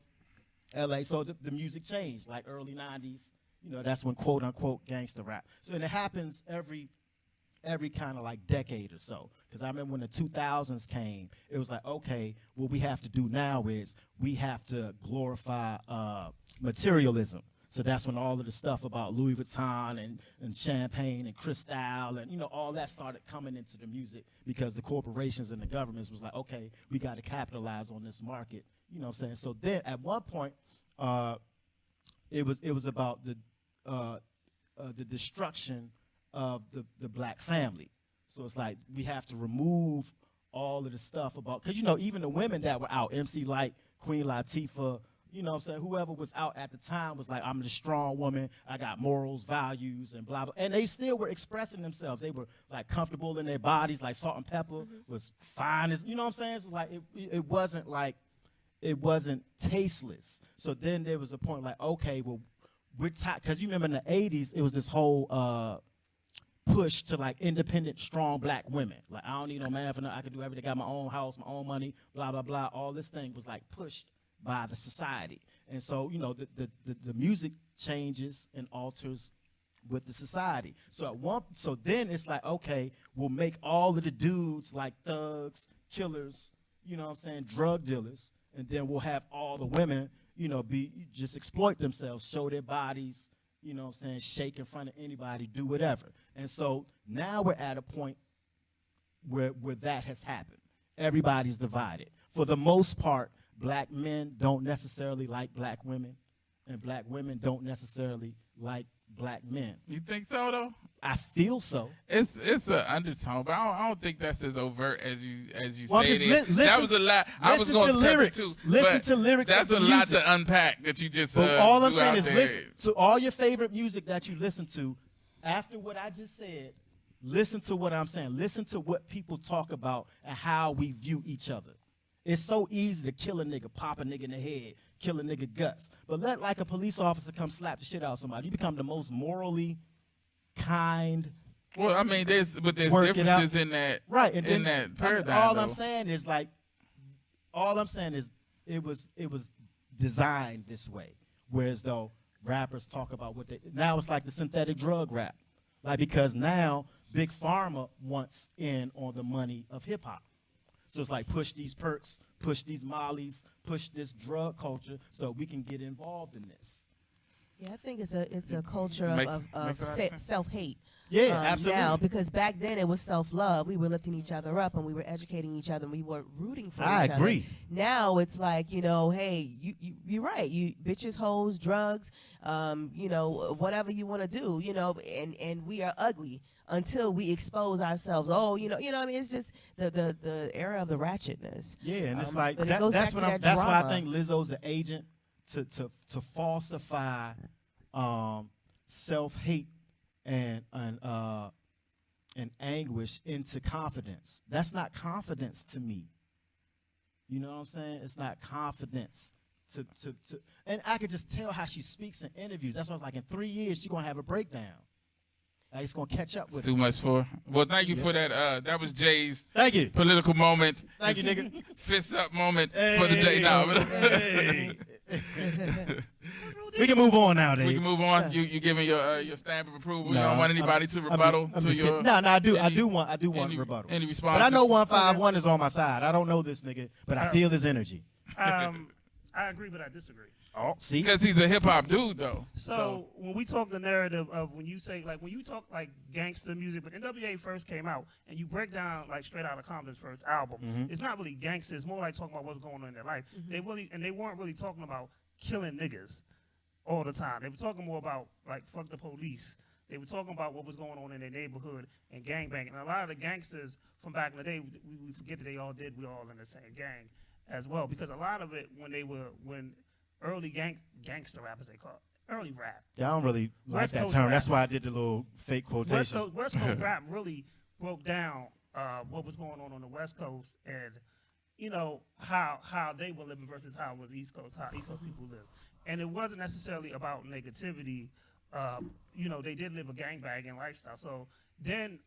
LA. So the music changed, like early 90s. That's when quote unquote gangster rap. So, and it happens every kind of like decade or so. Because I remember when the 2000s came, it was like, okay, what we have to do now is we have to glorify materialism. So that's when all of the stuff about Louis Vuitton and champagne and Cristal and, all that started coming into the music, because the corporations and the governments was like, okay, we got to capitalize on this market. You know what I'm saying? So then at one point, it was about the destruction of the black family. So it's like we have to remove all of the stuff about, because, even the women that were out, MC Lyte, Queen Latifah, whoever was out at the time was like, I'm the strong woman, I got morals, values, and blah, blah. And they still were expressing themselves. They were, like, comfortable in their bodies, like Salt and Pepper was fine. As, what I'm saying? So, like, it wasn't tasteless. So then there was a point like, okay, well, we're tired. Because you remember in the 80s, it was this whole push to, like, independent, strong black women. Like, I don't need no man for nothing. I can do everything. Got my own house, my own money, blah, blah, blah. All this thing was, like, pushed by the society. And so, the music changes and alters with the society. So then it's like, okay, we'll make all of the dudes like thugs, killers, drug dealers, and then we'll have all the women, just exploit themselves, show their bodies, shake in front of anybody, do whatever. And so now we're at a point where that has happened. Everybody's divided. For the most part, black men don't necessarily like black women, and black women don't necessarily like black men. You think so, though? I feel so. It's an undertone, but I don't think that's as overt as you well, stated. That was a lot. I was going to lyrics. Too, listen to lyrics. That's a lot to unpack that you just. But all I'm saying is, listen to all your favorite music that you listen to. After what I just said, listen to what I'm saying. Listen to what people talk about and how we view each other. It's so easy to kill a nigga, pop a nigga in the head, kill a nigga guts. But let like a police officer come slap the shit out of somebody. You become the most morally kind. Well, I mean, there's differences in that, right? And in then, that paradigm. All I'm saying is it was designed this way. Whereas though rappers talk about what they now it's like the synthetic drug rap, like because now Big Pharma wants in on the money of hip hop. So it's like push these perks, push these mollies, push this drug culture, so we can get involved in this. Yeah, I think it's a culture of self-hate. Yeah, absolutely. Now, because back then it was self-love. We were lifting each other up and we were educating each other and we were rooting for each other. I agree. Now it's like, hey, you're right. You bitches, hoes, drugs, whatever you want to do, and we are ugly until we expose ourselves. Oh, what I mean? It's just the era of the ratchetness. Yeah, and it's like that's why I think Lizzo's an agent to falsify self-hate and anguish into confidence. That's not confidence to me. You know what I'm saying? It's not confidence to and I could just tell how she speaks in interviews. That's why I was like, in 3 years she's gonna have a breakdown. Like, it's gonna catch up with too much for. Well, thank you for that. That was Jay's thank you political moment. Thank you, nigga. Fist up moment for the day. Hey. We can move on now, Dave. We can move on. You giving your stamp of approval. You don't want anybody to rebuttal I'm to just your. kidding. No, I do want any, rebuttal. Any response? But I know 151 is on my side. I don't know this nigga, but I feel his energy. I agree, but I disagree. Oh, see, because he's a hip hop dude, though. So when we talk the narrative of when you talk like gangster music, but NWA first came out, and you break down like Straight Outta Compton's first album, it's not really gangster. It's more like talking about what's going on in their life. They weren't really talking about killing niggas all the time. They were talking more about like fuck the police. They were talking about what was going on in their neighborhood and gangbanging. And a lot of the gangsters from back in the day, we forget that we all in the same gang as well, because a lot of it when early gangster rap, as they call it, early rap. Yeah, I don't really like West that Coast term. rap. That's why I did the little fake quotations. West Coast rap really broke down what was going on the West Coast and how they were living versus how it was East Coast, how East Coast people live. And it wasn't necessarily about negativity. They did live a gangbanging lifestyle. So then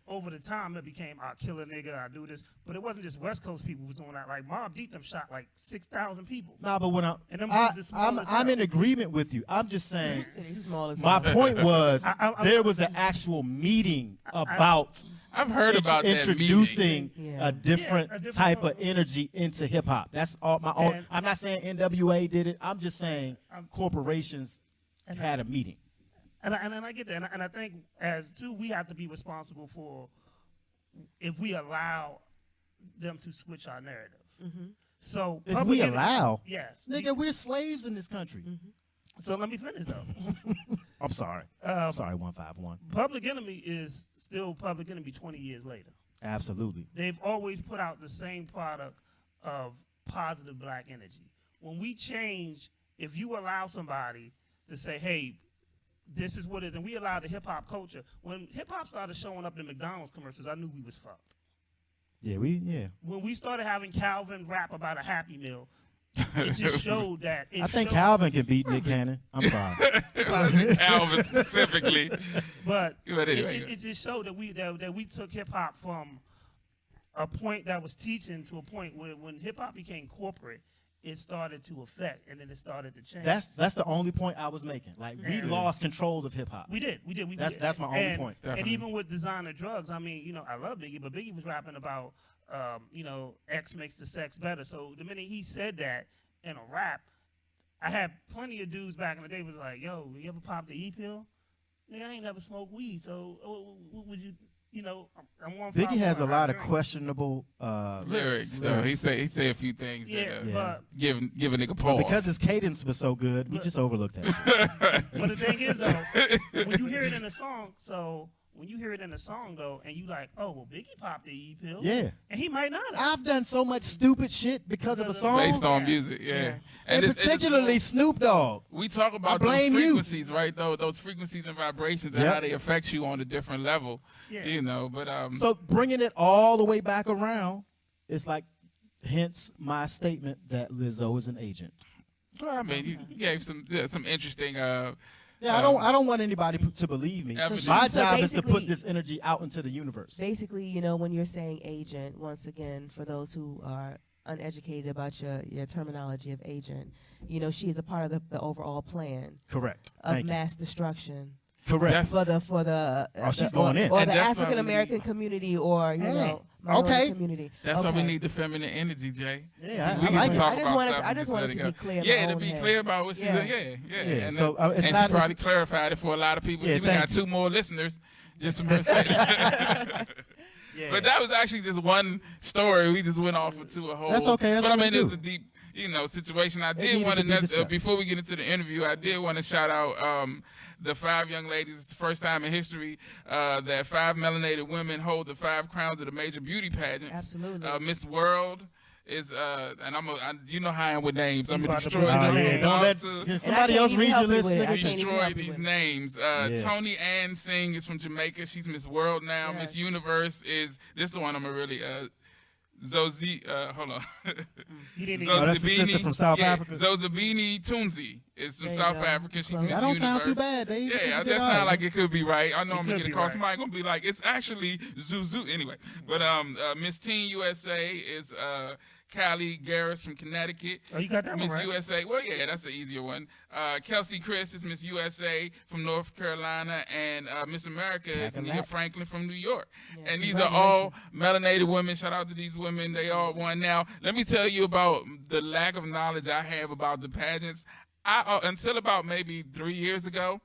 over the time it became I kill a nigga, I do this. But it wasn't just West Coast people was doing that. Like Mobb Deep them shot like 6,000 people. Nah, but when I'm in agreement with you. I'm just saying my point was there was an actual meeting about I've heard about introducing that a different type of energy into hip hop. That's all my own. I'm not saying NWA did it. I'm just saying corporations had a meeting. And I get that. And I think as too, we have to be responsible for if we allow them to switch our narrative. So if we allow, yes, nigga, we're slaves in this country. So let me finish though. I'm sorry. Sorry, 151. Public Enemy is still Public Enemy 20 years later. Absolutely. They've always put out the same product of positive black energy. When we change, if you allow somebody to say, hey, this is what it is, and we allow the hip hop culture. When hip hop started showing up in McDonald's commercials, I knew we was fucked. Yeah. When we started having Calvin rap about a Happy Meal, it just showed that. I think Calvin can beat Nick Cannon. I'm sorry. Calvin specifically. But anyway, it just showed that we took hip hop from a point that was teaching to a point where when hip hop became corporate, it started to affect, and then it started to change. That's the only point I was making. Like we lost control of hip hop. We did. That's my only point. And even with designer drugs, I mean, I love Biggie, but Biggie was rapping about, X makes the sex better. So the minute he said that in a rap, I had plenty of dudes back in the day was like, yo, you ever pop the E pill? Nigga, I ain't never smoked weed, so what would you? I'm one. Biggie has a lot of questionable lyrics, though. He say a few things that give a nigga pause. But because his cadence was so good, we just overlooked that. But the thing is, though, when you hear it in a song, and you like, oh, well, Biggie popped the E pill. Yeah. And he might not have. I've done so much stupid shit because of a song. Based on music, yeah. And particularly Snoop Dogg. We talk about those frequencies, right, though? Those frequencies and vibrations and how they affect you on a different level, but... So bringing it all the way back around, it's like Hence my statement that Lizzo is an agent. Well, I mean, you gave some interesting. Yeah, I don't want anybody to believe me. So My so job is to put basically- this energy out into the universe. Basically, when you're saying agent, once again, for those who are uneducated about your terminology of agent, she is a part of the overall plan Correct. of Thank you. mass destruction Correct. for the Oh, she's going in. or And the that's why African American community or minority Okay. community. That's why we Okay. need the feminine energy, Jay. Yeah, We I can like it. talk I just about wanted stuff to- I and just let wanted it to go. be clear in Yeah, my to own be head. clear about what she's Yeah. saying. Yeah. Yeah, And, so, it's and not she probably as- clarified it for a lot of people. Yeah, See, we thank got you. 2 more listeners just from her saying. Yeah. But that was actually just one story. We just went off into a whole. That's okay. That's but I what mean, we it was do. a deep, situation. I It did needed want to be to discussed. before we get into the interview, I did want to shout out the 5 young ladies. It's the first time in history that 5 melanated women hold the 5 crowns of the major beauty pageants. Absolutely. Miss World is and you know how I am with names. I'm gonna about to destroy put them. your Oh, yeah. name. Don't let To can somebody can't else even read help your you list, with it. I nigga. can't even destroy help you these with it. names. Yeah. Tony Ann Singh is from Jamaica. She's Miss World now. Yes. Miss Universe is this the one I'm gonna really Zozi, hold on. You didn't Oh, even. that's the sister from South Africa? Zozibini Tunzi is from There you South go. Africa. She's Close. Miss That don't Universe. sound too bad, Dave. You Yeah, did that all sound right. like it could be right. I know I'm gonna could get a be call. right. Somebody gonna be like, it's actually Zuzu. Anyway, but Miss Teen USA is Callie Garris from Connecticut. Oh, you got that one Miss right. USA. Well, yeah, that's an easier one. Kelsey Chris is Miss USA from North Carolina, and Miss America is Packing Nia that. Franklin from New York. Yeah, And these are all melanated women. Shout out to these women. They all won. Now, let me tell you about the lack of knowledge I have about the pageants. Until about maybe 3 years ago,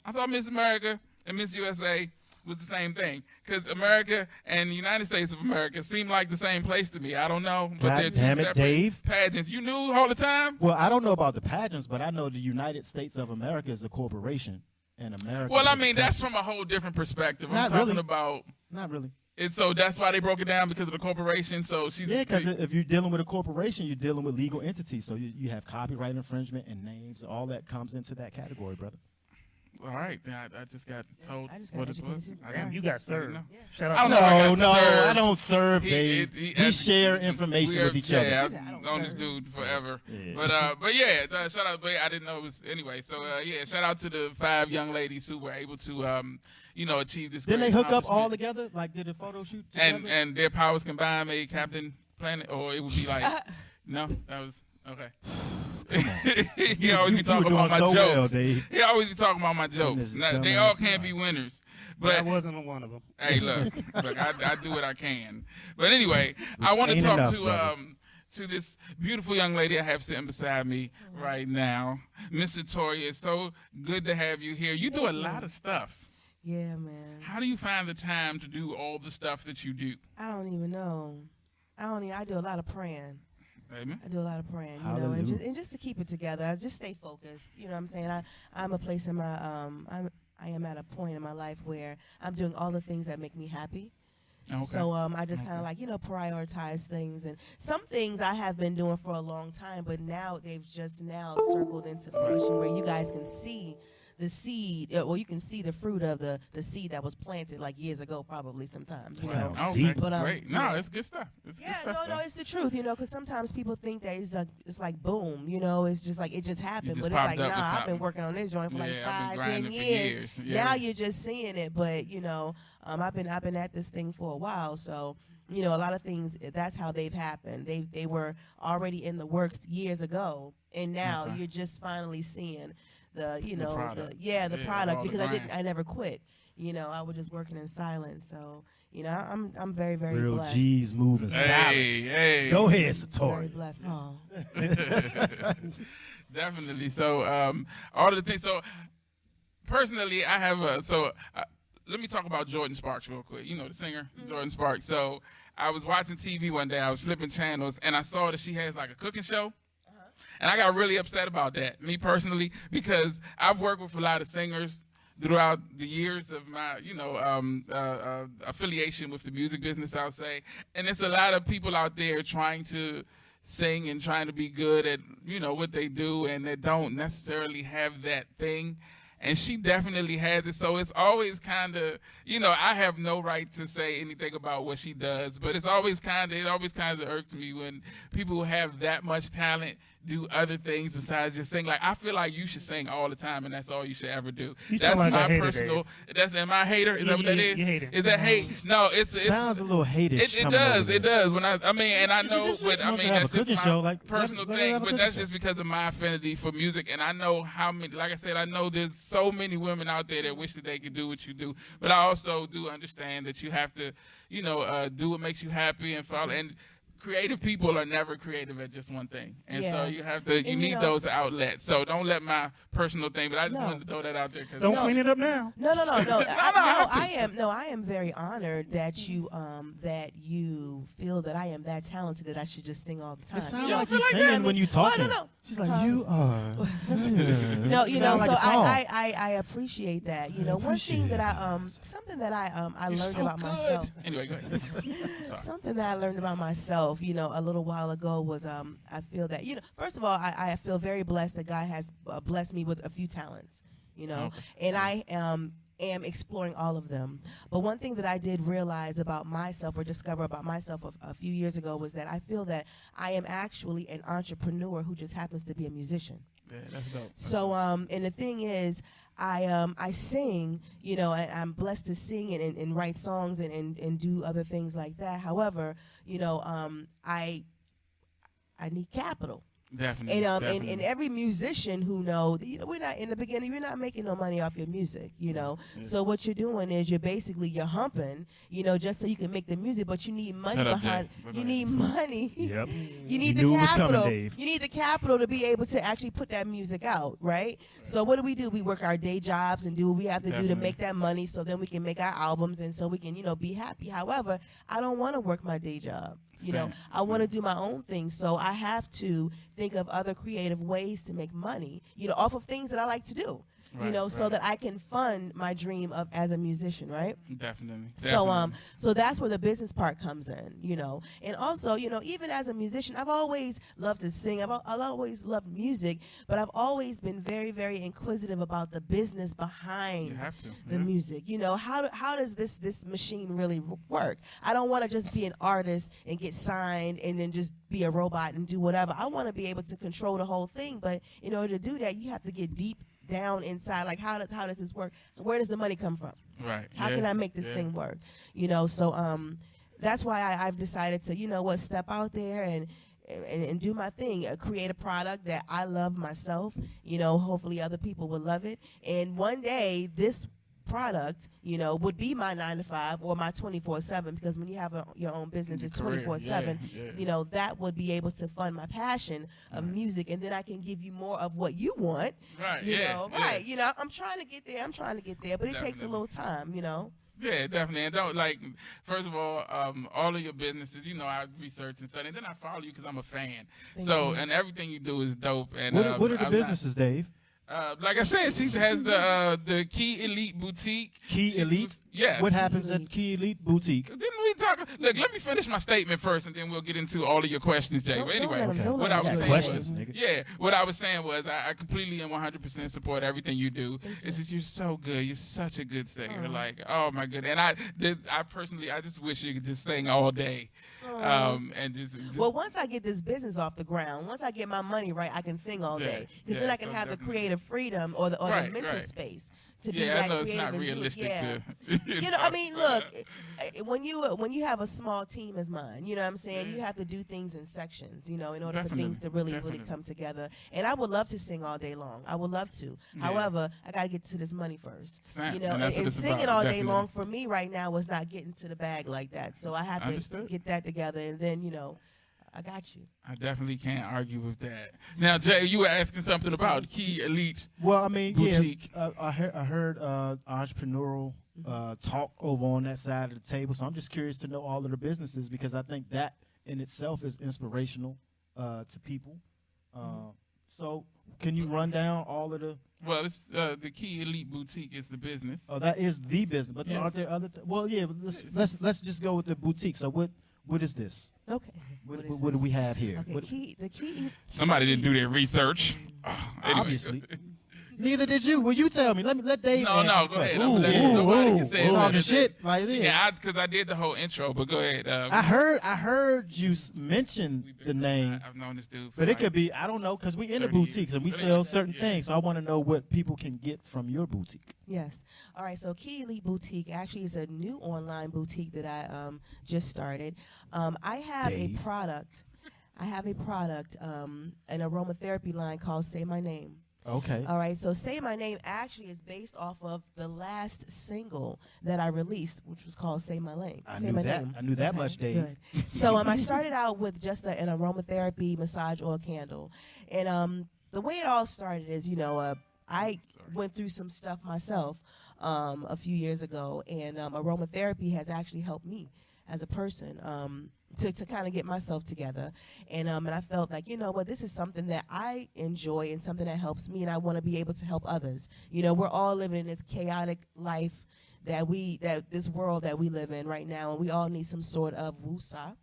I thought Miss America and Miss USA was the same thing, because America and the United States of America seem like the same place to me. I don't know, but God they're two damn it, separate Dave. pageants. You knew all the time? Well, I don't know about the pageants, but I know the United States of America is a corporation, and America. Well, I is a mean, that's country. from a whole different perspective. Not I'm talking really. about Not really. it. So that's why they broke it down, because of the corporation. So she's Yeah, because if you're dealing with a corporation, you're dealing with legal entities. So you have copyright infringement and names. All that comes into that category, brother. all right. Then I just got told I just got what it educated was. too. I Damn, didn't- you got I served. didn't know. Shout I out. don't know if I got No, served. I don't serve, Dave. He We share information we are- with each yeah, other. I've He said, I don't known this serve. dude forever. Yeah. But yeah, shout out. But I didn't know it was anyway. So yeah, shout out to the 5 young ladies who were able to achieve this. Didn't great they hook up all accomplishment. together? Like, did a photo shoot together? And their powers combined made Captain Planet, or it would be like no, that was okay. He always be You talking were about my doing so well, jokes. Dave. He always be talking about my jokes. Goodness, Now, they all dumbass. can't be winners, But I but wasn't one of them. hey, look, I do what I can. But anyway, I want to ain't talk enough, to brother. to this beautiful young lady I have sitting beside me right now, Miss Setoria. It's so good to have you here. You do a Thank you. lot of stuff. Yeah, man. How do you find the time to do all the stuff that you do? I don't even know. I do a lot of praying. Amen. I do a lot of praying, Hallelujah. and just to keep it together, I just stay focused. You know what I'm saying? I'm a place in my I am at a point in my life where I'm doing all the things that make me happy. Okay. So I just kind of like, prioritize things, and some things I have been doing for a long time, but now they've just now circled into fruition where you guys can see the seed, you can see the fruit of the seed that was planted like years ago, probably sometimes. You know? Sounds Okay, deep. But, great. No, it's good stuff. It's Yeah, good stuff. no, though. it's the truth, because sometimes people think that it's like boom, it's just like it just happened, just but it's popped like up with nah, I've something. been working on this joint for like Yeah, I've been 5, 10 grinding for years. years. Yeah. Now you're just seeing it, but I've been at this thing for a while, so a lot of things that's how they've happened. They were already in the works years ago, and now Okay. you're just finally seeing the product. the product, all the because grind. I never quit. I was just working in silence, so I'm very, very Real blessed. G's moving Hey, silence. hey. Go ahead, Very Setoria. blessed. Oh. Definitely. So, all of the things. So, personally, I have let me talk about Jordan Sparks real quick. The singer Jordan Sparks. So, I was watching TV one day. I was flipping channels, and I saw that she has like a cooking show. And I got really upset about that, me personally, because I've worked with a lot of singers throughout the years of my, affiliation with the music business, I'll say. And it's a lot of people out there trying to sing and trying to be good at, what they do, and they don't necessarily have that thing. and she definitely has it. So it's always kind of, I have no right to say anything about what she does, but it always kind of irks me when people who have that much talent do other things besides just sing. Like, I feel like you should sing all the time, and that's all you should ever do. That's like my a hater, personal. Dave. Am I a hater? Is that what that is? You hate it. Is that hate? No, it's sounds a little hatish. It does. It does. When I mean, and I know, but I mean, that's just my personal thing. But that's just because of my affinity for music, and I know how many. Like I said, I know there's so many women out there that wish that they could do what you do. But I also do understand that you have to, do what makes you happy and follow. And creative people are never creative at just one thing, and so you have to. You need those outlets. So don't let my personal thing. But I just wanted to throw that out there. Don't clean it up now. No. I am very honored that you feel that I am that talented that I should just sing all the time. It sounds like you're singing when you talking. No. She's like, you are. No, like I appreciate that. One thing that something that I learned about myself. Anyway, go ahead. Something that I learned about myself, a little while ago was I feel that, first of all, I feel very blessed that God has blessed me with a few talents, and I am exploring all of them. But one thing that I did realize about myself or discover about myself a few years ago was that I feel that I am actually an entrepreneur who just happens to be a musician. Yeah, that's dope. So, and the thing is, I sing, and I'm blessed to sing and write songs and do other things like that. However, I need capital. Definitely. And every musician who know, we're not in the beginning. You're not making no money off your music, So what you're doing is you're humping, just so you can make the music. But you need money behind. You need money. Yep. You need the capital. You need the capital to be able to actually put that music out, right? So what do? We work our day jobs and do what we have to do to make that money, so then we can make our albums and so we can, be happy. However, I don't want to work my day job. I want to do my own thing, so I have to think of other creative ways to make money, off of things that I like to do, so that I can fund my dream of as a musician, right? Definitely. So that's where the business part comes in, and also, even as a musician, I've always loved to sing. I've always loved music, but I've always been very, very inquisitive about the business behind the music. How does this machine really work? I don't want to just be an artist and get signed and then just be a robot and do whatever. I want to be able to control the whole thing, but in order to do that, you have to get deep down inside, like how does this work? Where does the money come from? Right. How can I make this thing work? So that's why I've decided to, step out there and do my thing, create a product that I love myself. Hopefully other people will love it, and one day this product, would be my 9-to-5 or my 24/7, because when you have your own business, it's 24/7. That would be able to fund my passion of music, and then I can give you more of what you want. Right. I'm trying to get there, but it takes a little time. Yeah, definitely. And don't first of all of your businesses, I research and study, and then I follow you because I'm a fan. And everything you do is dope. And what are the businesses, Dave? Like I said, she has the Key Elite Boutique. Key Elite? Yes. What happens at Key Elite Boutique? Didn't we talk? Look, let me finish my statement first, and then we'll get into all of your questions, Jay. But anyway, what I was saying was, I completely and 100% support everything you do. It's just you're so good. You're such a good singer. Like, oh my god. And I personally, I just wish you could just sing all day. And just well, once I get this business off the ground, once I get my money right, I can sing all day. Because then I can have the creative freedom or the mental space to be that I know creative. it's not realistic to. Look, when you have a small team as mine, you know what I'm saying, you have to do things in sections, in order for things to really come together. And I would love to sing all day long. I would love to. However, I got to get to this money first. And singing all day long for me right now was not getting to the bag like that. So I have to get that together, and then I got you. I definitely can't argue with that. Now, Jay, you were asking something about Key Elite. Well, I mean, Boutique. I heard entrepreneurial talk over on that side of the table. So I'm just curious to know all of the businesses, because I think that in itself is inspirational to people. So can you run down all of the? Well, it's the Key Elite Boutique is the business. Oh, that is the business. But aren't there other? Well, yeah. Let's just go with the boutique. So what is this? Okay. What do we have here? Okay, the key. Somebody didn't do their research. Obviously. Neither did you. Well, you tell me. Let Dave. No, answer go ahead. Ooh, Nobody can say talking shit like this. Yeah, because I did the whole intro, but go ahead. I heard you mention the name. I've known this dude. But it could be, I don't know, because we in the boutiques and we sell certain things. So I want to know what people can get from your boutique. Yes. All right. So Key Elite Boutique actually is a new online boutique that I just started. I have a product. An aromatherapy line called Say My Name. Okay. All right. So Say My Name actually is based off of the last single that I released, which was called Say My Name. I knew that much, Dave. Good. So I started out with just an aromatherapy massage oil candle. And the way it all started is, I went through some stuff myself a few years ago. And aromatherapy has actually helped me as a person. To kind of get myself together. And I felt like, this is something that I enjoy and something that helps me, and I want to be able to help others. We're all living in this chaotic life that this world that we live in right now, and we all need some sort of woosah.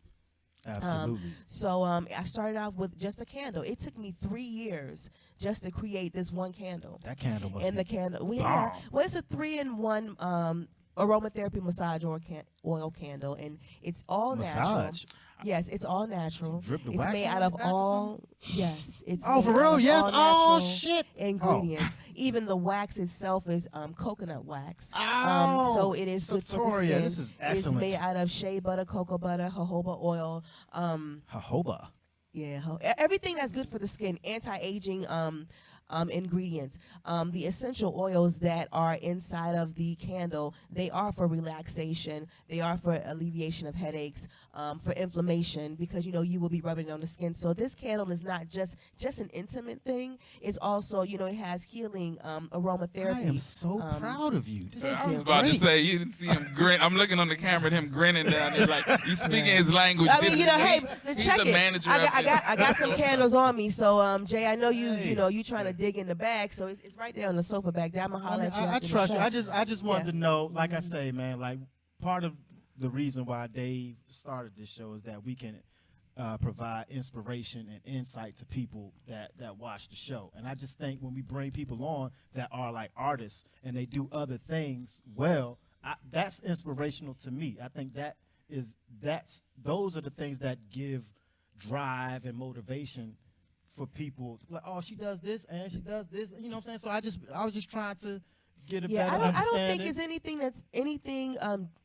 Absolutely. So I started off with just a candle. It took me 3 years just to create this one candle. That candle must and be the candle, bomb. Well, it's a 3-in-1 aromatherapy massage oil candle, and it's all natural. Yes, it's all natural. It's made out of all. Yes, it's for real. Yes. Oh shit. Ingredients. Even the wax itself is coconut wax. So it is good for the Setoria, skin. this is excellent. It's made out of shea butter, cocoa butter, jojoba oil. Jojoba. Yeah, everything that's good for the skin. Anti-aging. Ingredients. The essential oils that are inside of the candle, they are for relaxation. They are for alleviation of headaches, for inflammation, because you will be rubbing it on the skin. So this candle is not just an intimate thing. It's also, it has healing aromatherapy. I am so proud of you. I was about to say, you didn't see him grin. I'm looking on the camera at him grinning down there like he's speaking his language. I mean, hey, he's check the it. manager. I got some candles on me. So, Jay, I know you trying to dig in the bag, so it's right there on the sofa back there. I'm gonna holler at you. I trust you. I just wanted to know, like I say, man, like part of the reason why Dave started this show is that we can provide inspiration and insight to people that watch the show. And I just think when we bring people on that are like artists and they do other things well, that's inspirational to me. I think those are the things that give drive and motivation for people. Like, oh, she does this and she does this. You know what I'm saying? So I was just trying to get a better understanding. I don't think it's anything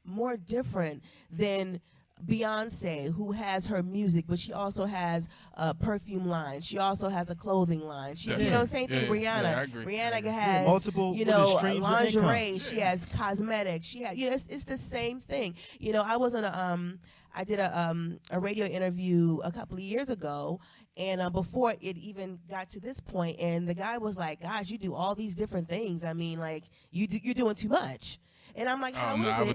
more different than Beyonce, who has her music, but she also has a perfume line. She also has a clothing line. Same thing. Rihanna. Yeah, I agree. Rihanna has multiple streams lingerie. She has cosmetics. She has it's the same thing. I was on I did a radio interview a couple of years ago. And before it even got to this point, and the guy was like, "Gosh, you do all these different things. I mean, like you're doing too much." And I'm like, "How is it?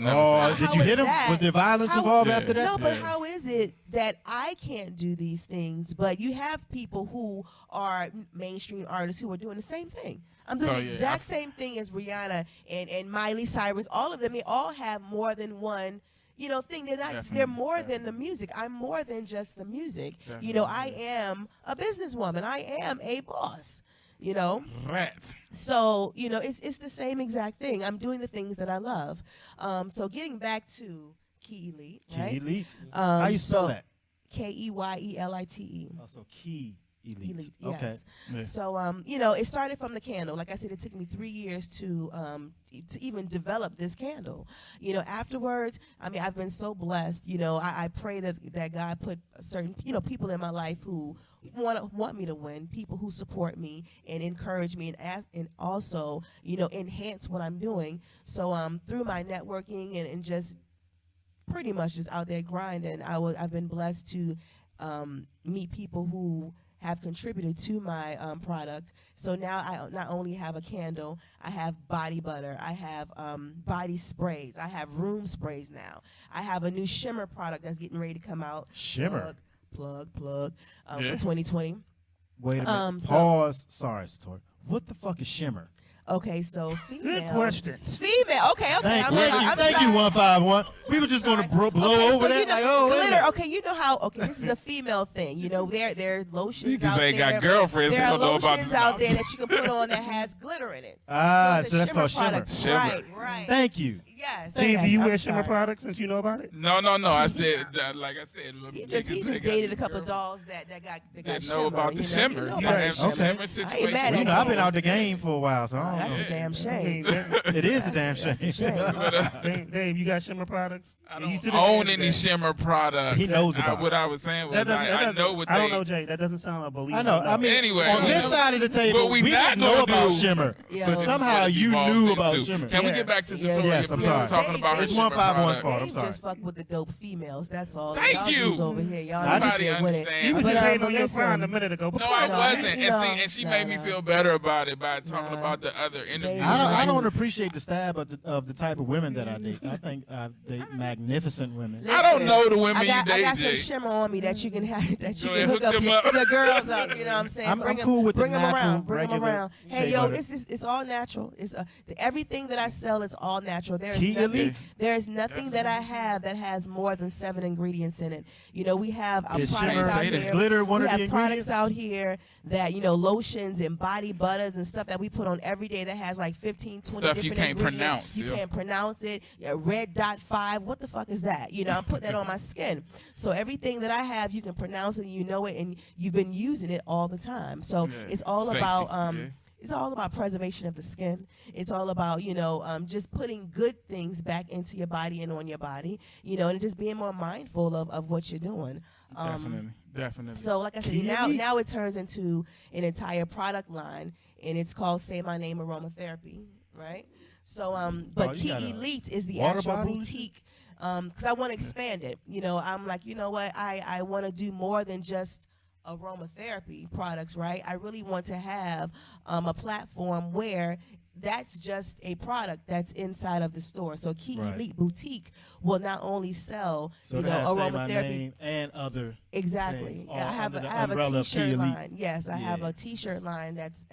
Did you hit him? Was there violence involved after that?" No, but how is it that I can't do these things, but you have people who are mainstream artists who are doing the same thing? I'm doing the exact same thing as Rihanna and Miley Cyrus. All of them, they all have more than one. Thing. They're more than the music. I'm more than just the music. Definitely. I am a businesswoman. I am a boss. Rat. So, it's the same exact thing. I'm doing the things that I love. So getting back to Key Elite, right? Key Elite. How you spell that? KEYELITE. Oh, so Key Elite. Yes. Okay. Yeah. So, it started from the candle. Like I said, it took me 3 years to even develop this candle. Afterwards, I've been so blessed. I pray that God put certain, people in my life who want me to win, people who support me and encourage me and also, enhance what I'm doing. So, through my networking and just pretty much just out there grinding, I've been blessed to meet people who have contributed to my product. So now I not only have a candle, I have body butter, I have body sprays, I have room sprays now. I have a new shimmer product that's getting ready to come out. Shimmer? Plug, for 2020. Wait a minute. Pause. Sorry, Setoria. What the fuck is shimmer? Okay, so female. Good question. Female. Okay. Thank, I'm thank sorry. you, I'm thank sorry. you, 151. We were just gonna blow Okay, over so that. you know, Like, oh, wait a glitter. minute. Okay, you know how. Okay, this is a female thing. You know, there are lotions Niggas out ain't there. got girlfriends. There They are don't know about lotions this. out there that you can put on that has glitter in it. So it's a that's called shimmer. product. Shimmer. Right. Thank you. Yes. Dave, yes, do you I'm wear shimmer sorry. products since you know about it? No. I said, like I said, He just dated a couple of dolls that got That shimmer. know about you the know, shimmer. You know You about have the the shimmer. shimmer I ain't situation. mad at You know, I've been you. out the game for a while, so I don't That's know. a damn I shame. mean, It is a damn That's a shame. shame. But, Dave, you got shimmer products? I You don't used to own do any that. shimmer products. He knows about What I was saying was, That doesn't- that I doesn't- know what I they. don't know, Jay. That doesn't sound like believable. I know. I mean, Anyway, on we this know- side of the table, What we we not didn't know gonna about do- shimmer, Yeah. but somehow you knew about shimmer. Can we Yeah. get back to Yeah. Setoria? Yes, I'm please? sorry. We're talking about It's her shimmer 151's product. fault. I'm Dave sorry. just fuck with the dope females. That's all. Thank Y'all you. dudes over here. Y'all Somebody just get with it. understand. You was But, just hating but on your listen, friend a minute ago. But No, come I on. wasn't. No, And she made me feel better about it by talking about the other interviews. I don't appreciate the stab of the type of women that I date. I think I date magnificent women. I don't know the women I got you some date. shimmer on me that you can have, that you Go can ahead, hook hook up them your, up. your girls up. You know what I'm saying? I'm Bring cool with the bring them natural, around. Bring them regular around. shea Hey, yo, butter. it's all natural. It's everything that I sell is all natural. There is Key nothing. Elite. There is nothing that I have that has more than 7 ingredients in it. You know, we have our Is products shimmer, out is here. glitter one we of have the products ingredients? out here that, you know, lotions and body butters and stuff that we put on every day that has like 15, 20 Stuff different you can't ingredients. pronounce, You yeah. can't pronounce it. Yeah, red dot 5. What the fuck is that? You know, I'm putting that on my skin. So everything that I have, you can pronounce it, you know it, and you've been using it all the time. So Yeah. it's all Safety, about yeah. it's all about preservation of the skin. It's all about, you know, just putting good things back into your body and on your body, you know, and just being more mindful of what you're doing. Definitely. So, like I said, now it turns into an entire product line, and it's called Say My Name Aromatherapy, right? So, but you Key got a Elite is the water actual bottle? boutique, because I want to expand it. You know, I'm like, you know what, I want to do more than just aromatherapy products, right? I really want to have a platform where that's just a product that's inside of the store. So Key Right. Elite Boutique will not only sell, So you it know, has Say My aromatherapy. Name and other. Exactly. things, all Yeah, I have under a the I have a umbrella of Key t-shirt Elite. line. Yes, I have Yeah. a t-shirt line that's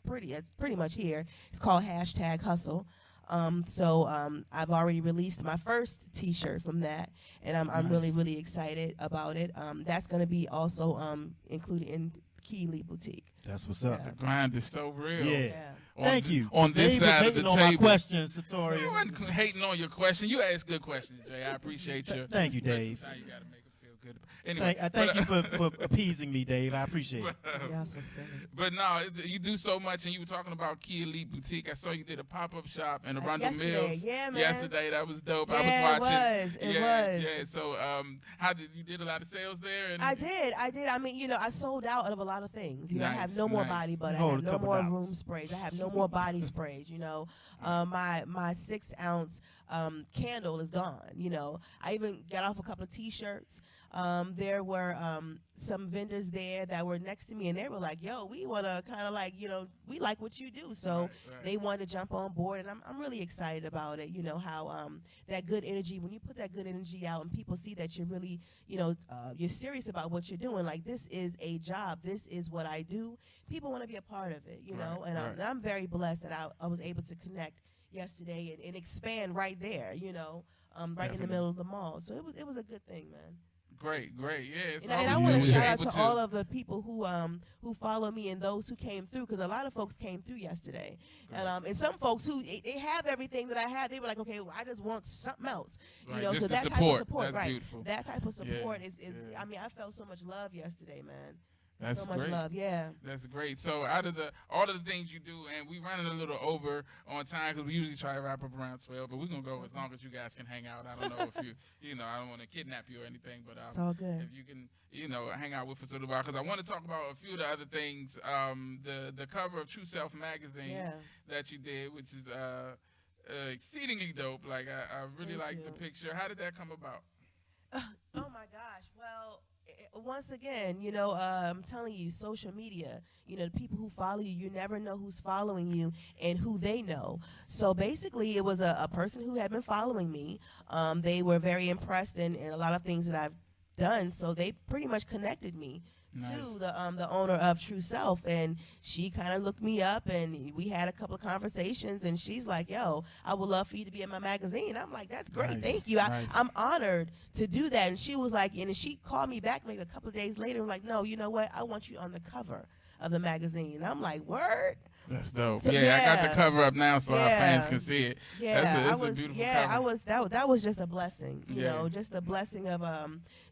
pretty much here. It's called #Hustle. I've already released my first t-shirt from that, and I'm really excited about it. That's gonna be also included in Key Elite Boutique. That's what's up. The grind is so real. Yeah. On Thank th- you. On this Dave was side of hating the on my table. questions, I Setoria. wasn't hating on your question. You asked good questions, Jay. I appreciate you. Thank you, Dave. Sometimes you gotta make us feel good. Anyway, I thank you for appeasing me, Dave. I appreciate it. Y'all so silly. But no, you do so much, and you were talking about Key Elite Boutique. I saw you did a pop-up shop in Arundel Yesterday, Mills. yeah, man. Yesterday, that was dope. Yeah, I was watching. it was. Yeah. So, how did you did a lot of sales there? And I did. I mean, you know, I sold out of a lot of things. You know, I have Nice, no more nice. body butter. I Hold have a no couple more dollars. room sprays. I have no more body sprays. You know, my 6-ounce candle is gone. You know, I even got off a couple of T-shirts. There were some vendors there that were next to me, and they were like, "Yo, we want to kind of like, you know, we like what you do." So Right. they wanted to jump on board, and I'm really excited about it. You know how that good energy, when you put that good energy out, and people see that you're really, you know, you're serious about what you're doing. Like, this is a job. This is what I do. People want to be a part of it. You know, Right, and right. I'm very blessed that I was able to connect yesterday and expand right there. You know, right in the Definitely. middle of the mall. So it was a good thing, man. Great. Yeah. It's And I always want good to when you're shout out able to all of the people who follow me and those who came through, because a lot of folks came through yesterday, and some folks who they have everything that I have, they were like, okay, well, I just want something else, you Right, know. just So the that support. type of support, That's right? beautiful. That type of support Yeah, is yeah. I mean, I felt so much love yesterday, man. That's so much great. love, yeah. That's great. So out of all of the things you do, and we running a little over on time because we usually try to wrap up around 12, but we're gonna go as long as you guys can hang out. I don't know if you know, I don't want to kidnap you or anything, but It's all good. if you can, you know, hang out with us a little while, because I want to talk about a few of the other things. The cover of True Self magazine Yeah. that you did, which is exceedingly dope. Like I really Thank like the you. picture. How did that come about? Oh my gosh. Well, once again, you know, I'm telling you, social media, you know, the people who follow you, you never know who's following you and who they know. So basically, it was a person who had been following me. They were very impressed in a lot of things that I've done. So they pretty much connected me to the owner of True Self, and she kind of looked me up, and we had a couple of conversations, and she's like, yo, I would love for you to be in my magazine. I'm like, that's great. Nice. Thank you. Nice. I'm honored to do that. And she was like, and she called me back maybe a couple of days later and like, no, you know what? I want you on the cover of the magazine. And I'm like, word? That's dope. So, I got the cover up now so our Yeah. fans can see it. Yeah, That's a beautiful cover. that was just a blessing, you Yeah. know, just a blessing of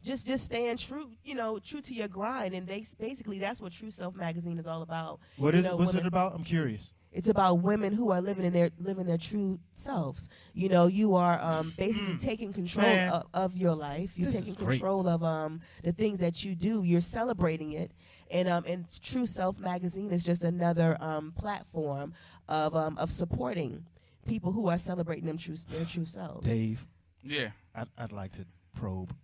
just staying true, you know, true to your grind, and basically that's what True Self magazine is all about. What You is know, what's women- it about? I'm curious. It's about women who are living their true selves. You know, you are basically taking control Man. of your life. You're This taking is great. control of the things that you do. You're celebrating it, and True Self magazine is just another platform of supporting people who are celebrating their true selves. Dave, Yeah. I'd like to probe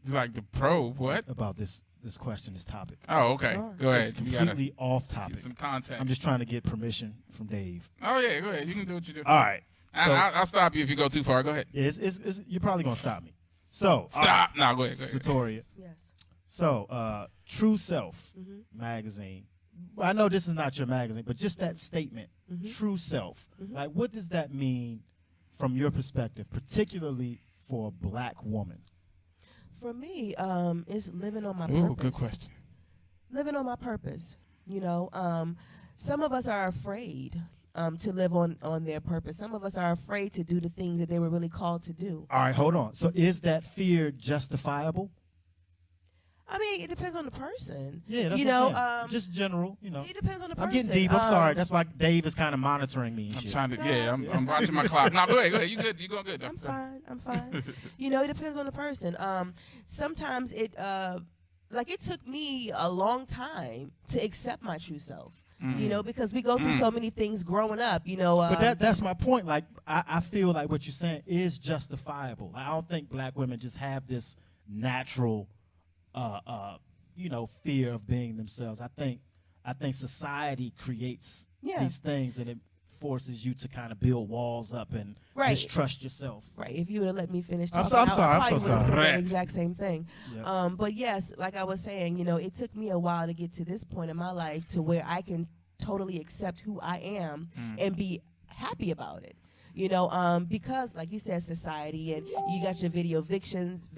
You like the probe? What? about this question, this topic. Oh, okay. Sure. Go ahead. It's You gotta completely off get topic. some context. I'm just trying to get permission from Dave. Oh, yeah. Go ahead. You can do what you do. All right. So, I'll stop you if you go too far. Go ahead. yeah, it's, you're probably gonna stop me. So Stop. No, go ahead. Go ahead. Setoria. Yes. So True Self Mhm. magazine. I know this is not your magazine, but just that statement, True Self. Like, what does that mean from your perspective, particularly for a black woman? For me, it's living on my Ooh, purpose. good question. Living on my purpose. You know, some of us are afraid to live on their purpose. Some of us are afraid to do the things that they were really called to do. All right, hold on. So is that fear justifiable? I mean, it depends on the person. Yeah, that's you what know, I'm saying. Just general, you know. it depends on the person. I'm getting deep. I'm sorry. That's why Dave is kind of monitoring me and I'm shit. trying to. Yeah, I'm watching my clock. No, go ahead. Go ahead. You good? You going good? I'm fine. I'm fine. You know, it depends on the person. Sometimes it took me a long time to accept my true self. You know, because we go through so many things growing up. You know, But that's my point. Like, I feel like what you're saying is justifiable. I don't think black women just have this natural, fear of being themselves. I think society creates these things, and it forces you to kind of build walls up and Right. distrust yourself. Right. If you would have let me finish I'm talking, so- I'm I sorry, I'm probably so would have sorry. said that Right. exact same thing. Yeah. But yes, like I was saying, you know, it took me a while to get to this point in my life to where I can totally accept who I am and be happy about it. You know, because like you said, society, and you got your video vixens,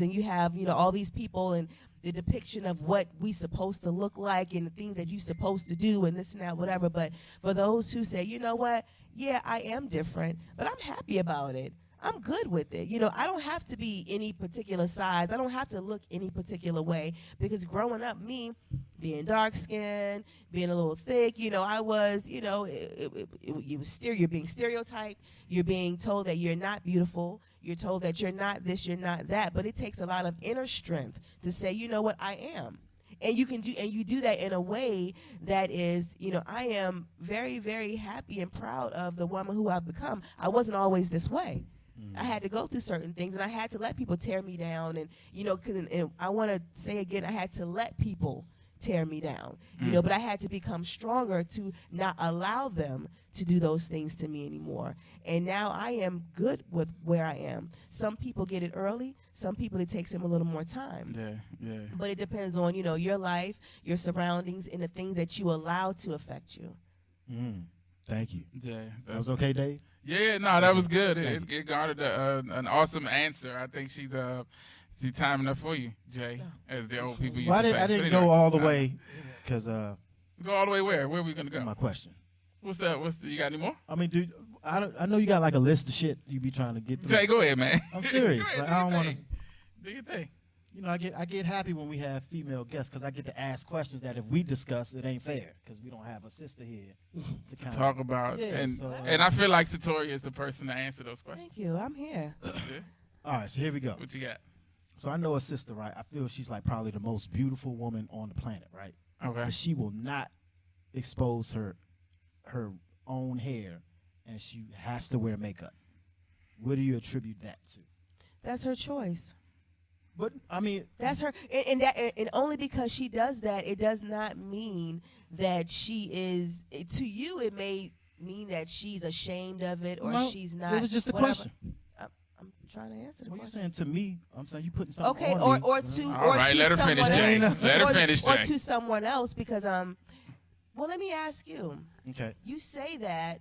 and you have, you know, all these people and the depiction of what we supposed to look like and the things that you supposed to do and this and that, whatever. But for those who say, you know what, yeah, I am different, but I'm happy about it. I'm good with it. You know, I don't have to be any particular size. I don't have to look any particular way, because growing up, me being dark skinned, being a little thick, you know, I was, you know, you're being stereotyped. You're being told that you're not beautiful. You're told that you're not this, you're not that. But it takes a lot of inner strength to say, you know what, I am. And you do that in a way that is, you know, I am very, very happy and proud of the woman who I've become. I wasn't always this way. I had to go through certain things, and I had to let people tear me down. And, you know, and I want to say again, I had to let people tear me down, you know, but I had to become stronger to not allow them to do those things to me anymore. And now I am good with where I am. Some people get it early. Some people, it takes them a little more time. Yeah. But it depends on, you know, your life, your surroundings, and the things that you allow to affect you. Thank you. Yeah. That was okay, Dave? Yeah, no, that was good. It garnered an awesome answer. I think she's timing up for you, Jay, as the old people used Well, to say. I didn't But go anyway, all the way because Go all the way where? Where are we gonna go? my question. What's that? You got any more? I mean, dude, I know you got like a list of shit you be trying to get through. Jay, go ahead, man. I'm serious. Go ahead, Like, do I your don't want to. thing. Do your thing. You know, I get happy when we have female guests because I get to ask questions that if we discuss, it ain't fair because we don't have a sister here to kind Talk about and so, I feel like Setoria is the person to answer those questions. Thank you. I'm here. Yeah. All right, so here we go. What you got? So I know a sister, right? I feel she's like probably the most beautiful woman on the planet, right? Okay. But she will not expose her own hair, and she has to wear makeup. What do you attribute that to? That's her choice. But I mean, That's her, and only because she does that, it does not mean that she is. To you, it may mean that she's ashamed of it or no, she's not. It was just a whatever. question. I'm trying to answer the What you question. saying to me? I'm saying you putting something Okay, on me. or to All or right, to let her someone finish, Jane. else. Let her Or- finish, or Jane. to someone else because well, let me ask you. Okay. You say that.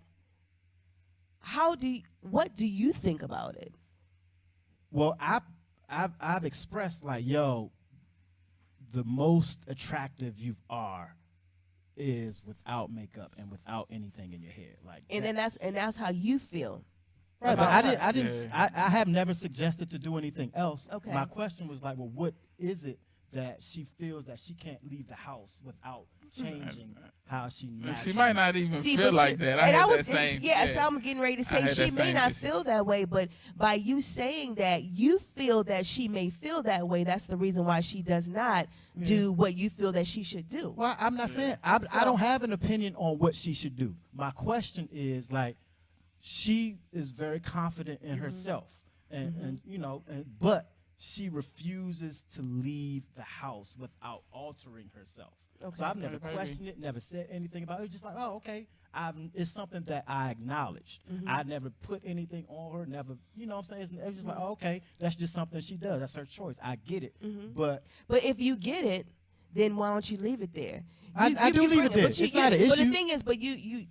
What do you think about it? Well, I've expressed like, yo, the most attractive you are is without makeup and without anything in your hair, like. And then that's how you feel. Right, but I didn't. Yeah. I have never suggested to do anything else. Okay. My question was like, well, what is it that she feels that she can't leave the house without changing how she naturally? She might not even feel but like that. I and had I was, that same. so I was getting ready to say had she that may same not issue. feel that way, but by you saying that you feel that she may feel that way, that's the reason why she does not do what you feel that she should do. Well, I'm not saying I don't have an opinion on what she should do. My question is like, she is very confident in herself, and but she refuses to leave the house without altering herself. Okay. So I've never Maybe. questioned it, never said anything about it. It's just like, oh, okay. It's something that I acknowledged. I never put anything on her, never, you know what I'm saying? It's just like, oh, okay, that's just something she does. That's her choice. I get it. But But if you get it, then why don't you leave it there? I do leave it there. But It's not an But the issue. thing is,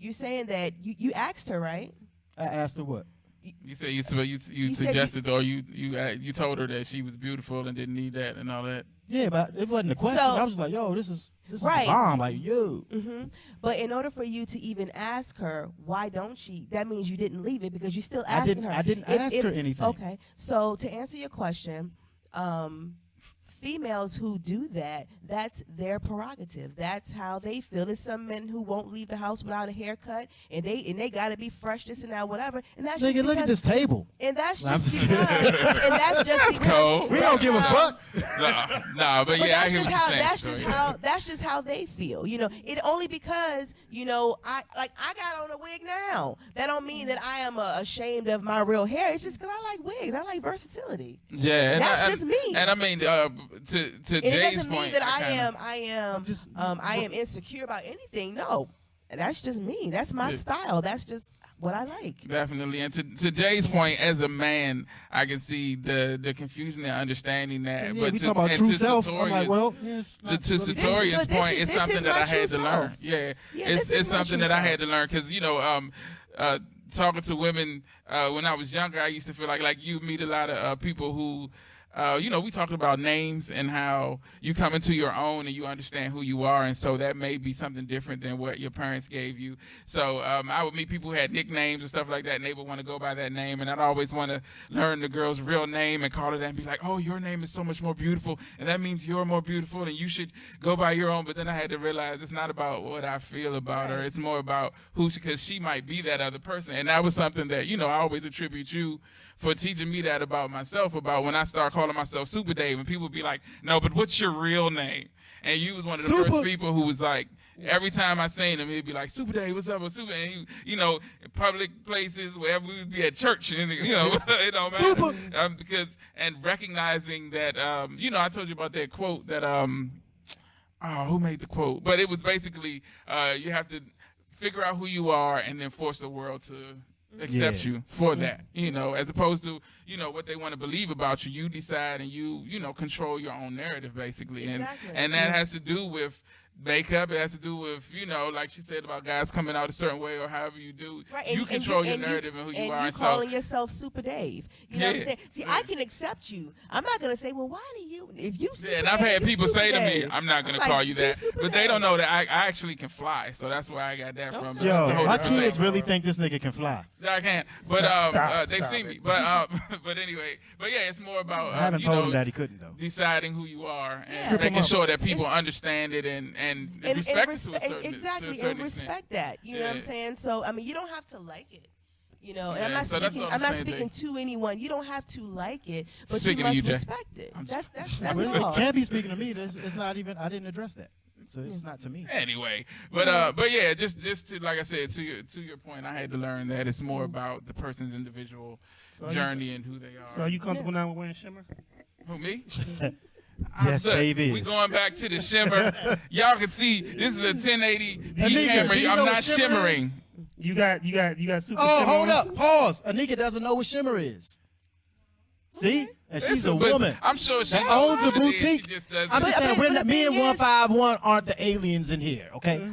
you're saying that you asked her, right? I asked her what? You said you said suggested or you told her that she was beautiful and didn't need that and all that. Yeah, but it wasn't a question. So- I was just like, yo, this is Right. a bomb. Like, yo. But in order for you to even ask her, why don't she? That means you didn't leave it because you're still asking her. I didn't ask her anything. Okay. So to answer your question, females who do that, that's their prerogative. That's how they feel. There's some men who won't leave the house without a haircut, and they gotta be fresh, this and that, whatever. And that's just Nigga, look at this table. And that's I'm just just- because. And that's just because. cold. We don't give a fuck. Nah, but But yeah, I that's hear just what how you're saying. that's just how they feel. You know, it only because I got on a wig now. That don't mean that I am ashamed of my real hair. It's just because I like wigs. I like versatility. Yeah, and That's just me. And I mean, to And it Jay's doesn't point, mean that kinda- I am insecure about anything. No, that's just me. That's my style. That's just what I like. Definitely, and to Jay's point, as a man, I can see the confusion and understanding that. Yeah, but we to, talk about and true to self. I'm Setoria's- like, well, yeah, it's to not really- Setoria's this point, is- it's this something is that my I had true to learn. self. Yeah, Yeah, it's this is my something true that I self. had to learn because talking to women when I was younger, I used to feel like you meet a lot of people who. We talked about names and how you come into your own and you understand who you are, and so that may be something different than what your parents gave you. So I would meet people who had nicknames and stuff like that, and they would want to go by that name, and I'd always want to learn the girl's real name and call her that and be like, oh, your name is so much more beautiful, and that means you're more beautiful, and you should go by your own. But then I had to realize it's not about what I feel about her. It's more about because she might be that other person, and that was something that, I always attribute you for teaching me that about myself, about when I start calling myself Supa Dave, and people would be like, no, but what's your real name? And you was one of the first people who was like, every time I seen him, he'd be like, Supa Dave, what's up with Supa? And in public places, wherever we would be at church, and it don't matter. Supa. And recognizing that, I told you about that quote that, who made the quote? But it was basically, you have to figure out who you are and then force the world to accept you for that, as opposed to, what they want to believe about you. You decide and you control your own narrative, basically. Exactly. And that has to do with makeup. It has to do with, like she said about guys coming out a certain way or however you do. Right, You control your narrative and who you are. And you And so, calling yourself Supa Dave. You know what I'm saying? See, I can accept you. I'm not going to say, well, why do you, if you Supa and I've Dave, had you people Supa say to Dave. me, I'm not going to I'm call like, you be that. Supa But they Dave. don't know that I actually can fly. So that's where I got that from. Okay. That's a Yo, whole my different kids thing. really think this nigga can fly. I can't. But they've Stop seen me. it. But but anyway. But yeah, it's more about I haven't told him that he couldn't though. deciding who you are and Yeah. making sure that people It's- understand it and And respect it to a certain exactly, to a certain and extent. respect that. You know what I'm Yeah. saying? So, I mean, you don't have to like it. And I'm Yeah, not so that's speaking. what I'm not saying, speaking Jay. to anyone. You don't have to like it, but Speaking you to must you, Jay. respect it. That's Well, all. it can't be speaking to me. It's not even. I didn't address that, so it's not to me. Anyway, but yeah, just to, like I said, to your point, I had to learn that it's more about the person's individual journey and who they are. So are you comfortable now with wearing shimmer? Who, me? Yes, Look, Dave is. we going back to the shimmer. Y'all can see this is a 1080p Anika, camera. do you I'm know not what shimmer shimmering. You got super Oh, shimmer hold on? up, pause. Anika doesn't know what shimmer is. See? And she's a But woman. I'm sure she That knows owns a what it is. She boutique. just doesn't. I'm just saying, but the me and thing is- 151 aren't the aliens in here, okay?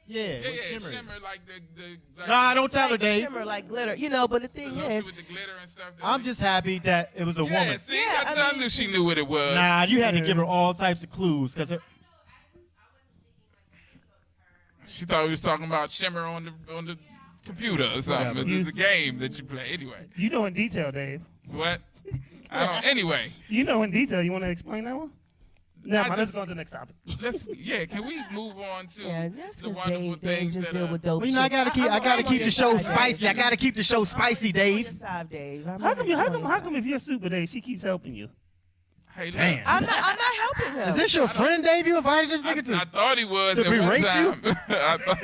Yeah, yeah, what Shimmer is. shimmer like the like Nah, don't tell her, Like Dave. shimmer, like glitter, you know. But the the thing lotion is, with the glitter and stuff. I'm just happy that it was a yeah, woman. see, Yeah, I I mean- knew she knew what it was. Nah, you had to give her all types of clues because She thought we was talking about shimmer on the computer or something. Whatever. It's a game that you play anyway. You know in detail, Dave. What? I don't. Anyway, You know in detail. You want to explain that one? No, I let's just- go on to the next topic. can we move on to yeah, that's the because wonderful Dave things just that deal with dope well, you know, I shit. gotta keep I'm on the your show side, spicy. Dave. I gotta keep the show spicy, I'm on your Dave. side, Dave. I'm How on come your if side. you're Supa Dave, she keeps helping you? Hey, look, Damn. I'm not helping her. Is this your friend, Dave? You invited this nigga I to? thought he was. To at one berate you? time. I thought,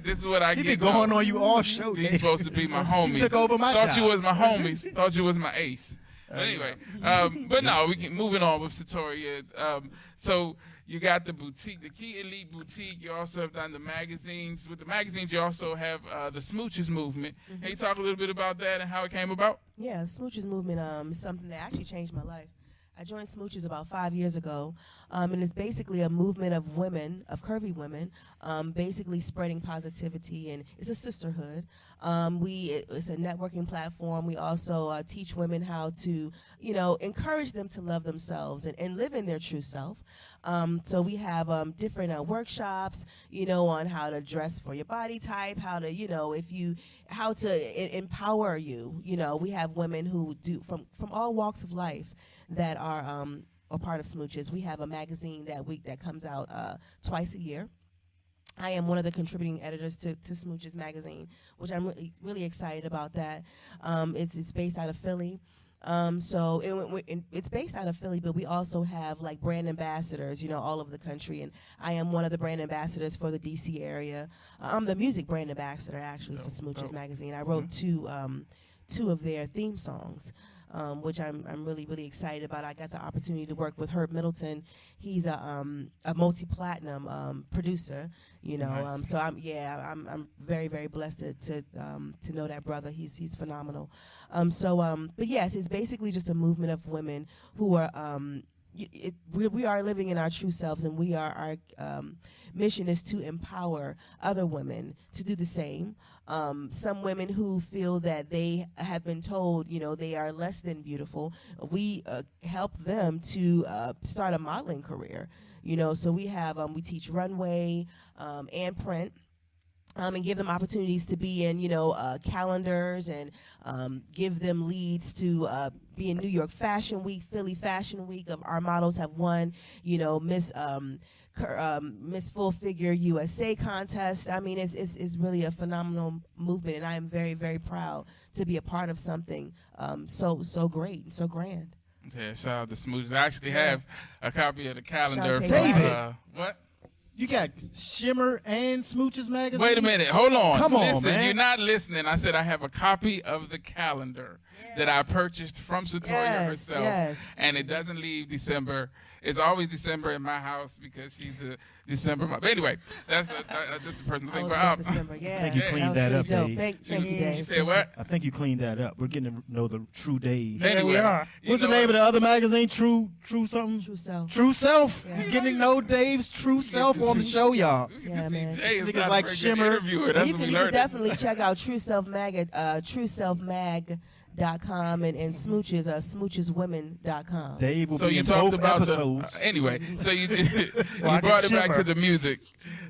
this is what I He get. be going though. on you all show, He's Dave. supposed to be my homies. took over my Thought job. you was my homies. Thought you was my ace. But anyway, but no, we can moving on with Setoria. So you got the boutique, the Key Elite Boutique. You also have done the magazines. With the magazines, you also have the Smooches movement. Can you talk a little bit about that and how it came about? Yeah, Smooches movement is something that actually changed my life. I joined Smooches about 5 years ago, and it's basically a movement of women, of curvy women, basically spreading positivity, and it's a sisterhood. It's a networking platform. We also teach women how to, encourage them to love themselves and live in their true self. So we have different workshops, on how to dress for your body type, how to, how to empower you. We have women who do from all walks of life that are a part of Smooches. We have a magazine that comes out twice a year. I am one of the contributing editors to Smooches magazine, which I'm really excited about that. It's based out of Philly. It's based out of Philly, but we also have like brand ambassadors, all over the country. And I am one of the brand ambassadors for the DC area. I'm the music brand ambassador actually for Smooches magazine. I wrote two of their theme songs. Which I'm really, really excited about. I got the opportunity to work with Herb Middleton. He's a multi-platinum producer, Nice. so I'm very, very blessed to know that brother. He's phenomenal. But yes, it's basically just a movement of women who are we are living in our true selves, and our mission is to empower other women to do the same. Some women who feel that they have been told, they are less than beautiful, we help them to start a modeling career. So we teach runway and print. And give them opportunities to be in, calendars, and give them leads to be in New York Fashion Week, Philly Fashion Week. Our models have won, Miss Full Figure USA contest. I mean, it's really a phenomenal movement, and I am very, very proud to be a part of something so great and so grand. Yeah, shout out to Smooches. I actually have a copy of the calendar. Shout out to David. What? You got Shimmer and Smooches magazine. Wait a minute. Hold on. Come on, Listen, man. You're not listening. I said I have a copy of the calendar that I purchased from Setoria herself. Yes. And it doesn't leave December. It's always December in my house because she's a December month. But anyway, that's a personal thing. I But was December, yeah. I think you cleaned was that pretty up, dope. Dave. Thank you, Dave. You said what? I think you cleaned that up. We're getting to know the true Dave. Yeah, we Anyway, are. What's the name of the other magazine? True something? True self. True Self. Yeah. You're getting to know Dave's true self on the show, y'all. Yeah, man. Jay is This nigga's not a like very good Shimmer. interviewer. That's you what can, we you can learned. definitely check out TrueSelfMag.com and Smooches, SmoochesWomen.com. Dave will So be you in talked both about episodes. anyway. So you Well, I brought did it back Shimmer. to the music.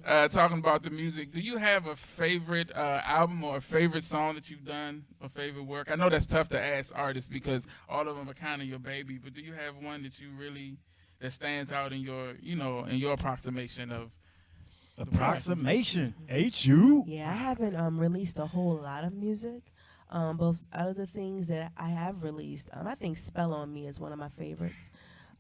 Talking about the music. Do you have a favorite album or a favorite song that you've done or favorite work? I know that's tough to ask artists because all of them are kind of your baby. But do you have one that you really that stands out in your in your approximation of? Approximation. Ain't you? Yeah, I haven't released a whole lot of music. But out of the things that I have released, I think "Spell on Me" is one of my favorites.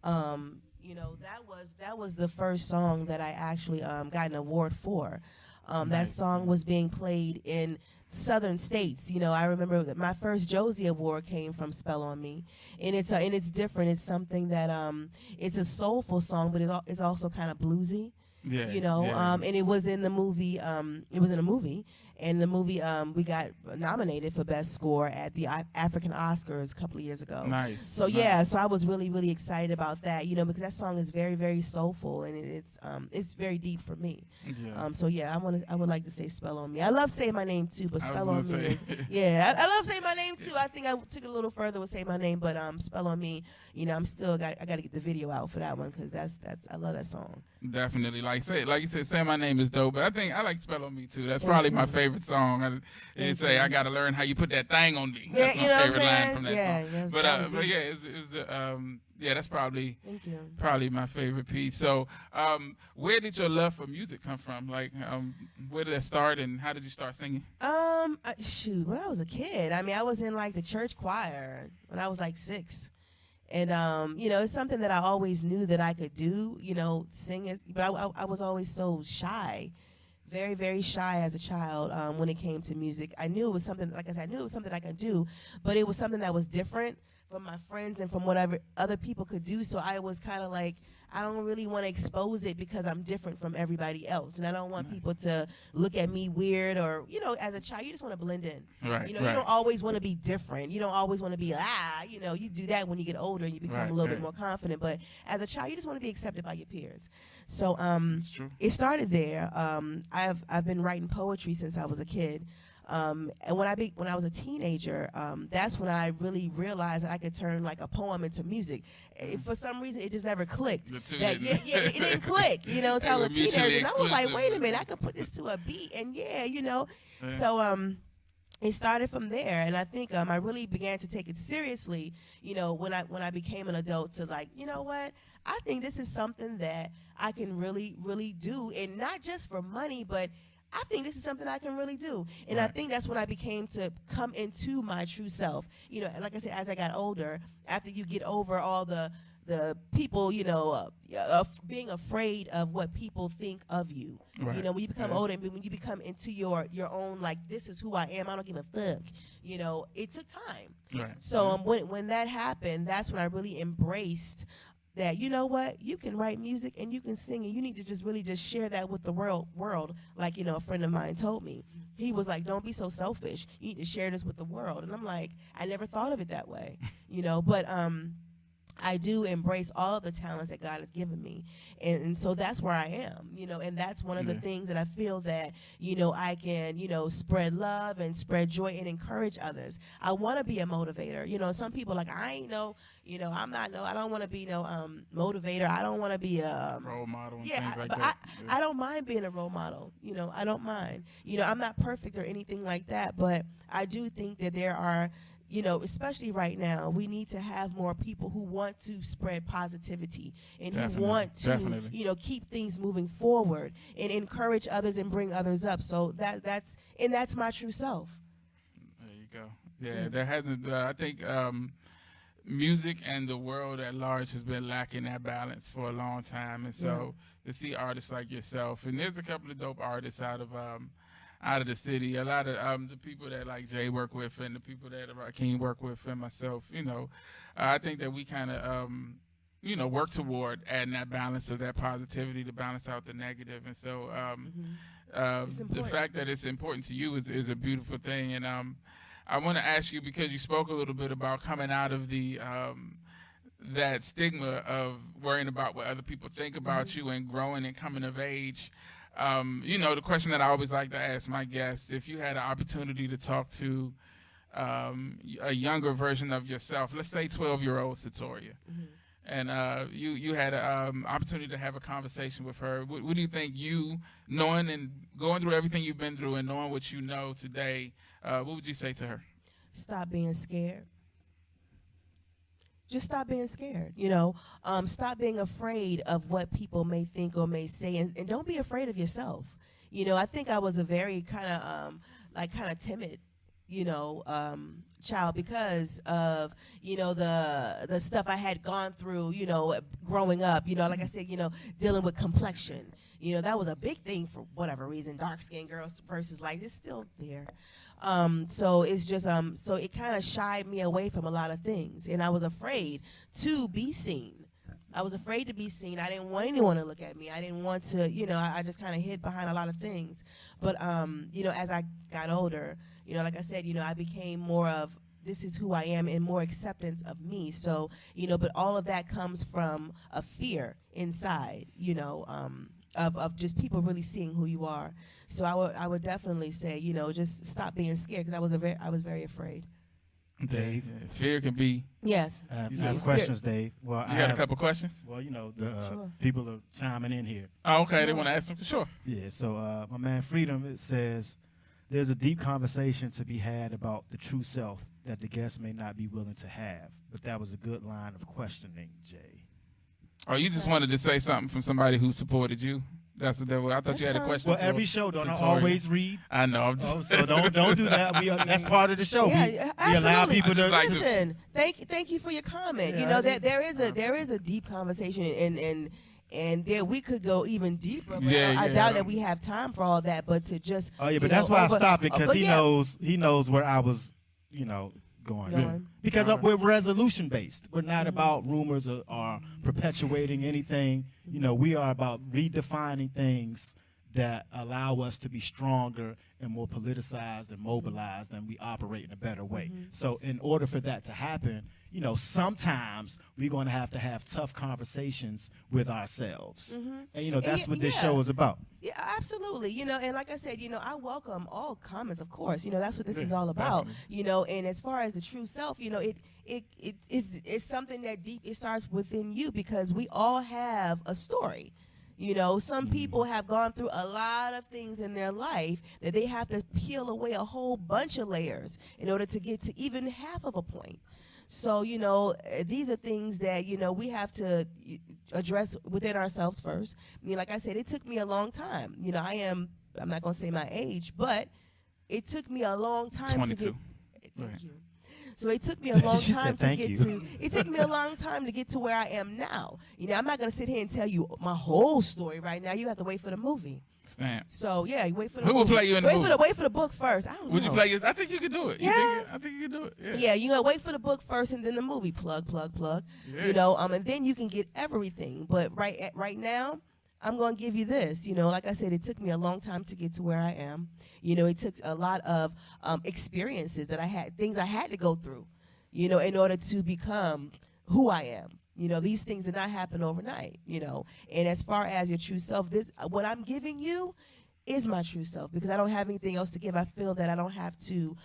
That was the first song that I actually got an award for. That Nice. song was being played in southern states. I remember that my first Josie Award came from "Spell on Me," and it's different. It's something that it's a soulful song, but it's also kind of bluesy. Yeah. And it was in the movie. It was in a movie, And the movie, we got nominated for Best Score at the African Oscars a couple of years ago. Nice. So yeah, so I was really, really excited about that, you know, because that song is very, very soulful, and it's very deep for me. Yeah. So yeah, I would like to say Spell on Me. I love Say My Name too, but I was Spell gonna on Me say. is, yeah, I love Say My Name too. I think I took it a little further with Say My Name, but Spell on Me, you know, I got to get the video out for that one, because that's I love that song. Definitely, like you said, Say My Name is dope, but I think I like Spell on Me too. That's probably my favorite song. It say I gotta learn how you put that thing on me. That's Yeah, my you know what I'm favorite line saying? from that Yeah, song. yes, But that was but deep. yeah, it was yeah, that's probably Thank you. my favorite piece. So where did your love for music come from? Like where did that start, and how did you start singing? Shoot, when I was a kid, I mean, I was in like the church choir when I was like 6. And, you know, it's something that I always knew that I could do, you know, sing, but I was always so shy, very, very shy as a child when it came to music. I knew it was something, like I said, I knew it was something I could do, but it was something that was different from my friends and from whatever other people could do. So I was kind of like, I don't really want to expose it because I'm different from everybody else. And I don't want people to look at me weird, or, you know, as a child, you just want to blend in. Right, You know, right. you don't always want to be different. You don't always want to be, you know, you do that when you get older and you become Right, a little right. bit more confident. But as a child, you just want to be accepted by your peers. So It's true. it started there. I've been writing poetry since I was a kid. And when I was a teenager, that's when I really realized that I could turn like a poem into music. For some reason, it just never clicked. The two That, didn't. it didn't click, you know, until I They was were a teenager. mutually And I was like, exclusive. wait a minute, I could put this to a beat, and yeah, you know. Yeah. So it started from there, and I think I really began to take it seriously, you know, when I became an adult, to like, you know what, I think this is something that I can really, really do, and not just for money, but I think this is something I can really do. And I Right. think that's when I became to come into my true self. You know, and like I said, as I got older, after you get over all the people, you know, being afraid of what people think of you. Right. You know, when you become Yeah. older, and when you become into your own, like, this is who I am, I don't give a fuck. You know, it took time. Right. So when that happened, that's when I really embraced that, you know what, you can write music and you can sing, and you need to just really just share that with the world. Like, you know, a friend of mine told me, he was like, don't be so selfish. You need to share this with the world. And I'm like, I never thought of it that way, you know, but I do embrace all of the talents that God has given me. And so that's where I am, you know, and that's one of the Yeah. things that I feel that, you know, I can, you know, spread love and spread joy and encourage others. I want to be a motivator. You know, some people like, I ain't no, you know, I don't want to be no motivator. I don't want to be a Role model and yeah, things like but that. I don't mind being a role model. You know, I don't mind. You know, I'm not perfect or anything like that, but I do think that there are, you know, especially right now, we need to have more people who want to spread positivity and Definitely, who want to, definitely. you know, keep things moving forward and encourage others and bring others up. So that's my true self. There you go. Yeah, there hasn't. I think music and the world at large has been lacking that balance for a long time, and so to see artists like yourself, and there's a couple of dope artists out of the city. A lot of the people that like Jay work with, and the people that Rakeem work with, and myself. You know, I think that we kind of you know, work toward adding that balance of that positivity to balance out the negative, and so. It's The important. fact that it's important to you is a beautiful thing, and I want to ask you, because you spoke a little bit about coming out of the that stigma of worrying about what other people think about you and growing and coming of age. You know, the question that I always like to ask my guests: if you had an opportunity to talk to a younger version of yourself, let's say 12-year-old Setoria, and you had an opportunity to have a conversation with her, what do you think, you knowing and going through everything you've been through and knowing what you know today, what would you say to her? Stop being scared. Just stop being scared, you know. Stop being afraid of what people may think or may say, and don't be afraid of yourself. You know, I think I was a very kind of timid, you know, child, because of, you know, the stuff I had gone through, you know, growing up. You know, like I said, you know, dealing with complexion. You know, that was a big thing for whatever reason. Dark-skinned girls versus light, it's still there. So it's just so it kind of shied me away from a lot of things, and I was afraid to be seen. I was afraid to be seen. I didn't want anyone to look at me. I didn't want to, I just kind of hid behind a lot of things. But, as I got older, like I said, I became more of, this is who I am, and more acceptance of me. So, but all of that comes from a fear inside, of just people really seeing who you are. So I would definitely say, just stop being scared, because I was very afraid. Dave, fear can be. Yes. I have questions, Dave. Well, you got a couple questions? Well, Sure. people are chiming in here. Oh, okay. They want to ask them. Sure. Yeah. So, my man Freedom, it says, there's a deep conversation to be had about the true self that the guest may not be willing to have. But that was a good line of questioning, Jay. Oh, you just wanted to say something from somebody who supported you? That's what that was. I thought you had a question. Well, for every show don't Setoria. always read. I know. I'm just So don't do that. That's part of the show. Yeah, we allow absolutely. people to Listen. Thank you for your comment. Yeah, there is a deep conversation, and there we could go even deeper. But I doubt that we have time for all that. But to just but that's why I stopped it, because he knows where I was going. Because we're resolution based. We're not about rumors or perpetuating anything. We are about redefining things that allow us to be stronger and more politicized and mobilized, and we operate in a better way. So in order for that to happen, sometimes we're going to have tough conversations with ourselves. And, that's what this show is about. Yeah, absolutely. And like I said, I welcome all comments, of course. That's what this is all about. And as far as the true self, it's something that it starts within you, because we all have a story. Some people have gone through a lot of things in their life that they have to peel away a whole bunch of layers in order to get to even half of a point. So, these are things that, we have to address within ourselves first. Like I said, it took me a long time. I'm not going to say my age, but it took me a long time 22. to get. Thank you. So it took me a long time to get to. It took me a long time to get to where I am now. I'm not gonna sit here and tell you my whole story right now. You have to wait for the movie. Stamp. So yeah, you wait for the Who movie. will play you in the movie? Wait for the book first. I don't know. Would you play your? I think you could do it. Yeah. I think you could do it. Yeah. Yeah, you gotta wait for the book first, and then the movie. Plug. Yeah. And then you can get everything. But right now, I'm gonna give you this. Like I said, it took me a long time to get to where I am. It took a lot of experiences that I had, things I had to go through. In order to become who I am. These things did not happen overnight, And as far as your true self, what I'm giving you is my true self, because I don't have anything else to give. I feel that I don't have to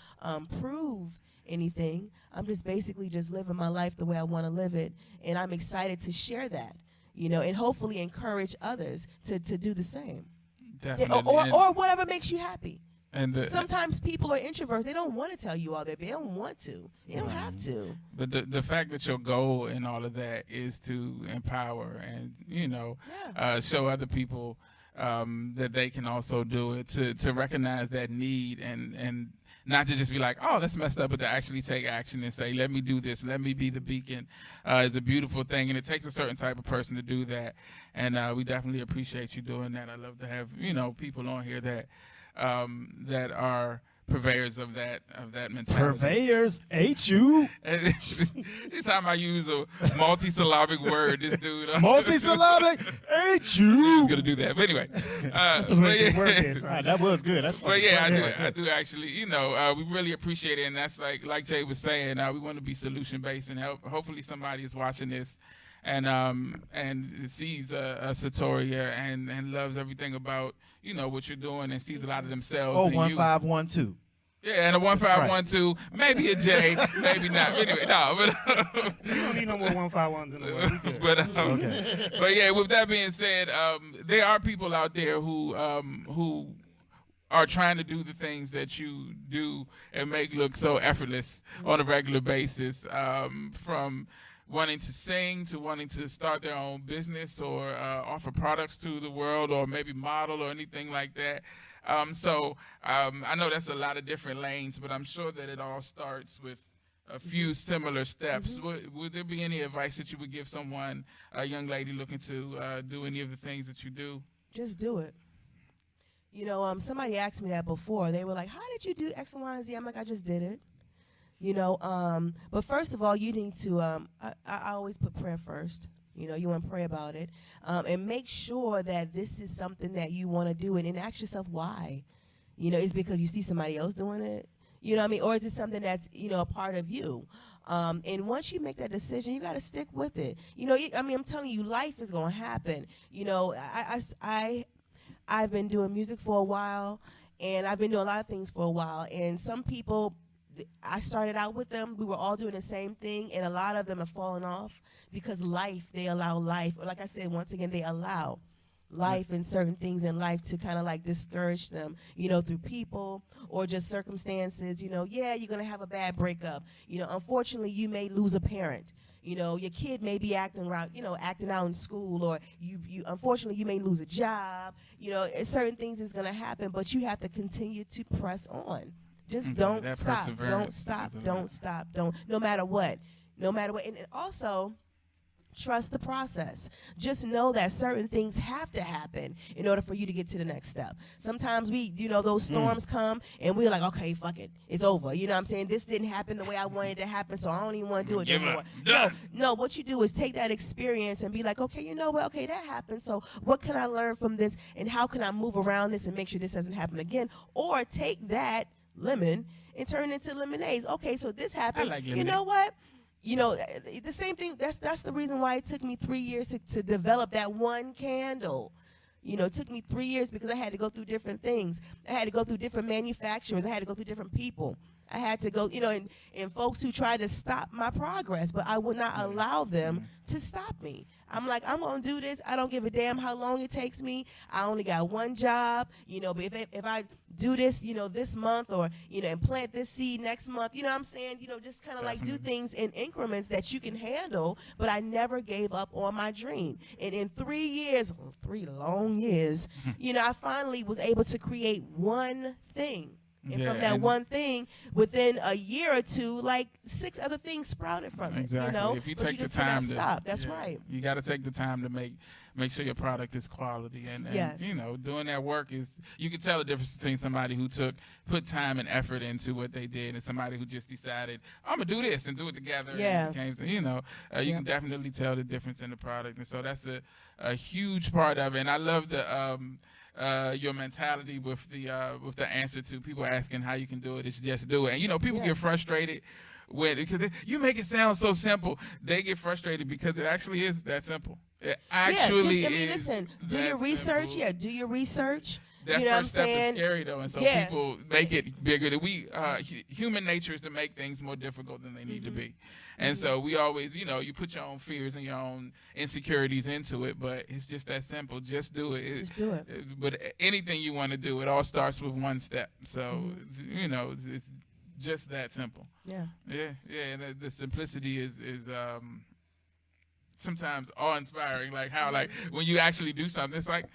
prove anything. I'm just basically just living my life the way I want to live it, and I'm excited to share that, and hopefully encourage others to do the same. Definitely. Or whatever makes you happy. And sometimes people are introverts. They don't want to tell you all that. They don't want to. They don't have to. But the fact that your goal in all of that is to empower and show other people that they can also do it, to recognize that need and not to just be like, oh, that's messed up, but to actually take action and say, let me do this, let me be the beacon, is a beautiful thing. And it takes a certain type of person to do that. And we definitely appreciate you doing that. I love to have people on here that are purveyors of that mentality. Purveyors, ain't you? Anytime I use a multi-syllabic word, this dude. Multi-syllabic, ain't you? He's gonna do that. But anyway, That's a really good word there, son. That was good. But yeah, I do actually. We really appreciate it, and that's like Jay was saying. We want to be solution based and help. Hopefully, somebody is watching this and sees a Setoria and loves everything about what you're doing and sees a lot of themselves. Oh, in 1512. Yeah, and a 1512, maybe a J, maybe not. Anyway, no, but You don't need no more 151s in the world. We good. but yeah. With that being said, there are people out there who are trying to do the things that you do and make look so effortless on a regular basis, from wanting to sing to wanting to start their own business or offer products to the world or maybe model or anything like that. So I know that's a lot of different lanes, but I'm sure that it all starts with a few similar steps. Would there be any advice that you would give someone, a young lady looking to do any of the things that you do? Just do it. Somebody asked me that before. They were like, how did you do X, Y, and Z? I'm like, I just did it. But first of all, you need to, I always put prayer first. You know, you want to pray about it, and make sure that this is something that you want to do, and ask yourself why. You know, is it because you see somebody else doing it? You know what I mean? Or is it something that's, you know, a part of you? And once you make that decision, you got to stick with it. You know, I mean, I'm telling you, life is going to happen. You know, I've been doing music for a while, and I've been doing a lot of things for a while. And some people, I started out with them. We were all doing the same thing, and a lot of them have fallen off because they allow life. Like I said, once again, they allow life and certain things in life to kind of like discourage them, you know, through people or just circumstances. You know, yeah, you're going to have a bad breakup. You know, unfortunately, you may lose a parent. You know, your kid may be acting out in school, or you unfortunately you may lose a job. You know, certain things is going to happen, but you have to continue to press on. Just don't stop. Don't stop. Don't stop. No matter what. And also, trust the process. Just know that certain things have to happen in order for you to get to the next step. Sometimes those storms come and we're like, okay, fuck it. It's over. You know what I'm saying? This didn't happen the way I wanted it to happen, so I don't even want to do it anymore. No, what you do is take that experience and be like, okay, you know what? Okay, that happened. So what can I learn from this, and how can I move around this and make sure this doesn't happen again? Or take that lemon and turn it into lemonades. Okay, so this happened. I like you know what? You know, the same thing, that's the reason why it took me 3 years to develop that one candle. You know, it took me 3 years because I had to go through different things. I had to go through different manufacturers. I had to go through different people. I had to go, and folks who tried to stop my progress, but I would not allow them to stop me. I'm like, I'm going to do this. I don't give a damn how long it takes me. I only got one job, but if I do this, this month, or, and plant this seed next month, you know what I'm saying? Just kind of like do things in increments that you can handle, but I never gave up on my dream. And in 3 years, 3 long years, I finally was able to create one thing. And from that one thing, within a year or two, like 6 other things sprouted from it. Exactly. If you take the time to stop. That's right. You got to take the time to make sure your product is quality. And yes. Doing that work you can tell the difference between somebody who put time and effort into what they did and somebody who just decided, I'm going to do this and do it together. Yeah. You can definitely tell the difference in the product. And so that's a huge part of it. And I love your mentality with the answer to people asking how you can do it is just do it. And people get frustrated because you make it sound so simple. They get frustrated because it actually is that simple. It actually is. Listen, do your research. Simple. Yeah, do your research. That you know first step is scary though, and so people make it bigger. Human nature is to make things more difficult than they need to be, and so we always, you put your own fears and your own insecurities into it, but it's just that simple. Just do it. Just do it. But anything you want to do, it all starts with one step. So it's just that simple. Yeah. And the simplicity is sometimes awe-inspiring. Like how when you actually do something, it's like.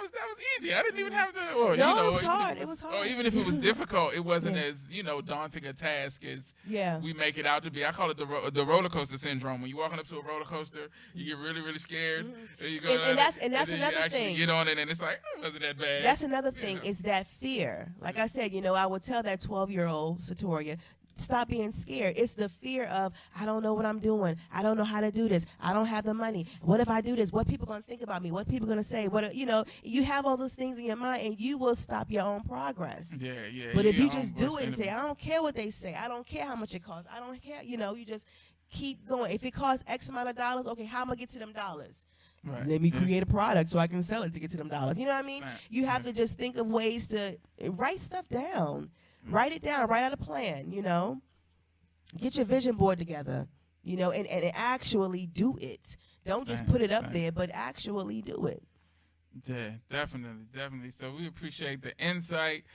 That was easy. I didn't even have to. Or, it was hard. It was hard. Or even if it was difficult, it wasn't as daunting a task as we make it out to be. I call it the roller coaster syndrome. When you're walking up to a roller coaster, you get really, really scared. And that's another thing. You get on it, and it's like it wasn't that bad. That's another thing. Is that fear? Like I said, I would tell that 12-year-old Setoria, stop being scared. It's the fear of, I don't know what I'm doing. I don't know how to do this. I don't have the money. What if I do this? What people going to think about me? What people going to say? You have all those things in your mind, and you will stop your own progress. Yeah. But if you just do it and say, I don't care what they say. I don't care how much it costs. I don't care. You just keep going. If it costs X amount of dollars, okay, how am I going to get to them dollars? Right. Let me create a product so I can sell it to get to them dollars. You know what I mean? Right. You have to just think of ways to write stuff down. Write it down. Write out a plan, Get your vision board together, and actually do it. Don't just put it up there, but actually do it. Yeah, definitely. So we appreciate the insight.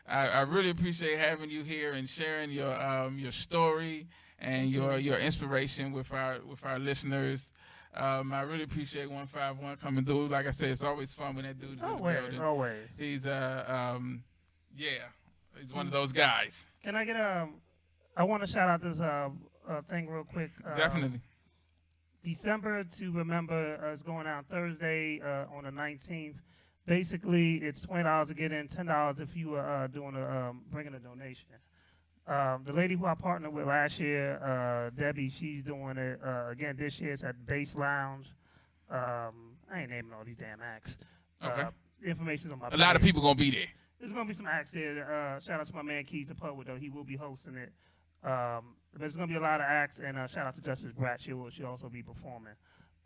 I really appreciate having you here and sharing your story and your inspiration with our listeners. I really appreciate 151 coming through. Like I said, it's always fun when that dude is in the building. Always. He's he's one of those guys. Can I get I want to shout out this thing real quick. Definitely. December to Remember is going out Thursday on the 19th. Basically, it's $20 to get in, $10 if you are bringing a donation. The lady who I partnered with last year, Debbie, she's doing it again this year. It's at Bass Lounge. I ain't naming all these damn acts. Okay. The information's on my A lot of page. people gonna be there. There's gonna be some acts there. Shout out to my man Keys the Poet, though. He will be hosting it. But there's gonna be a lot of acts, and shout out to Justice Brat. She'll also be performing.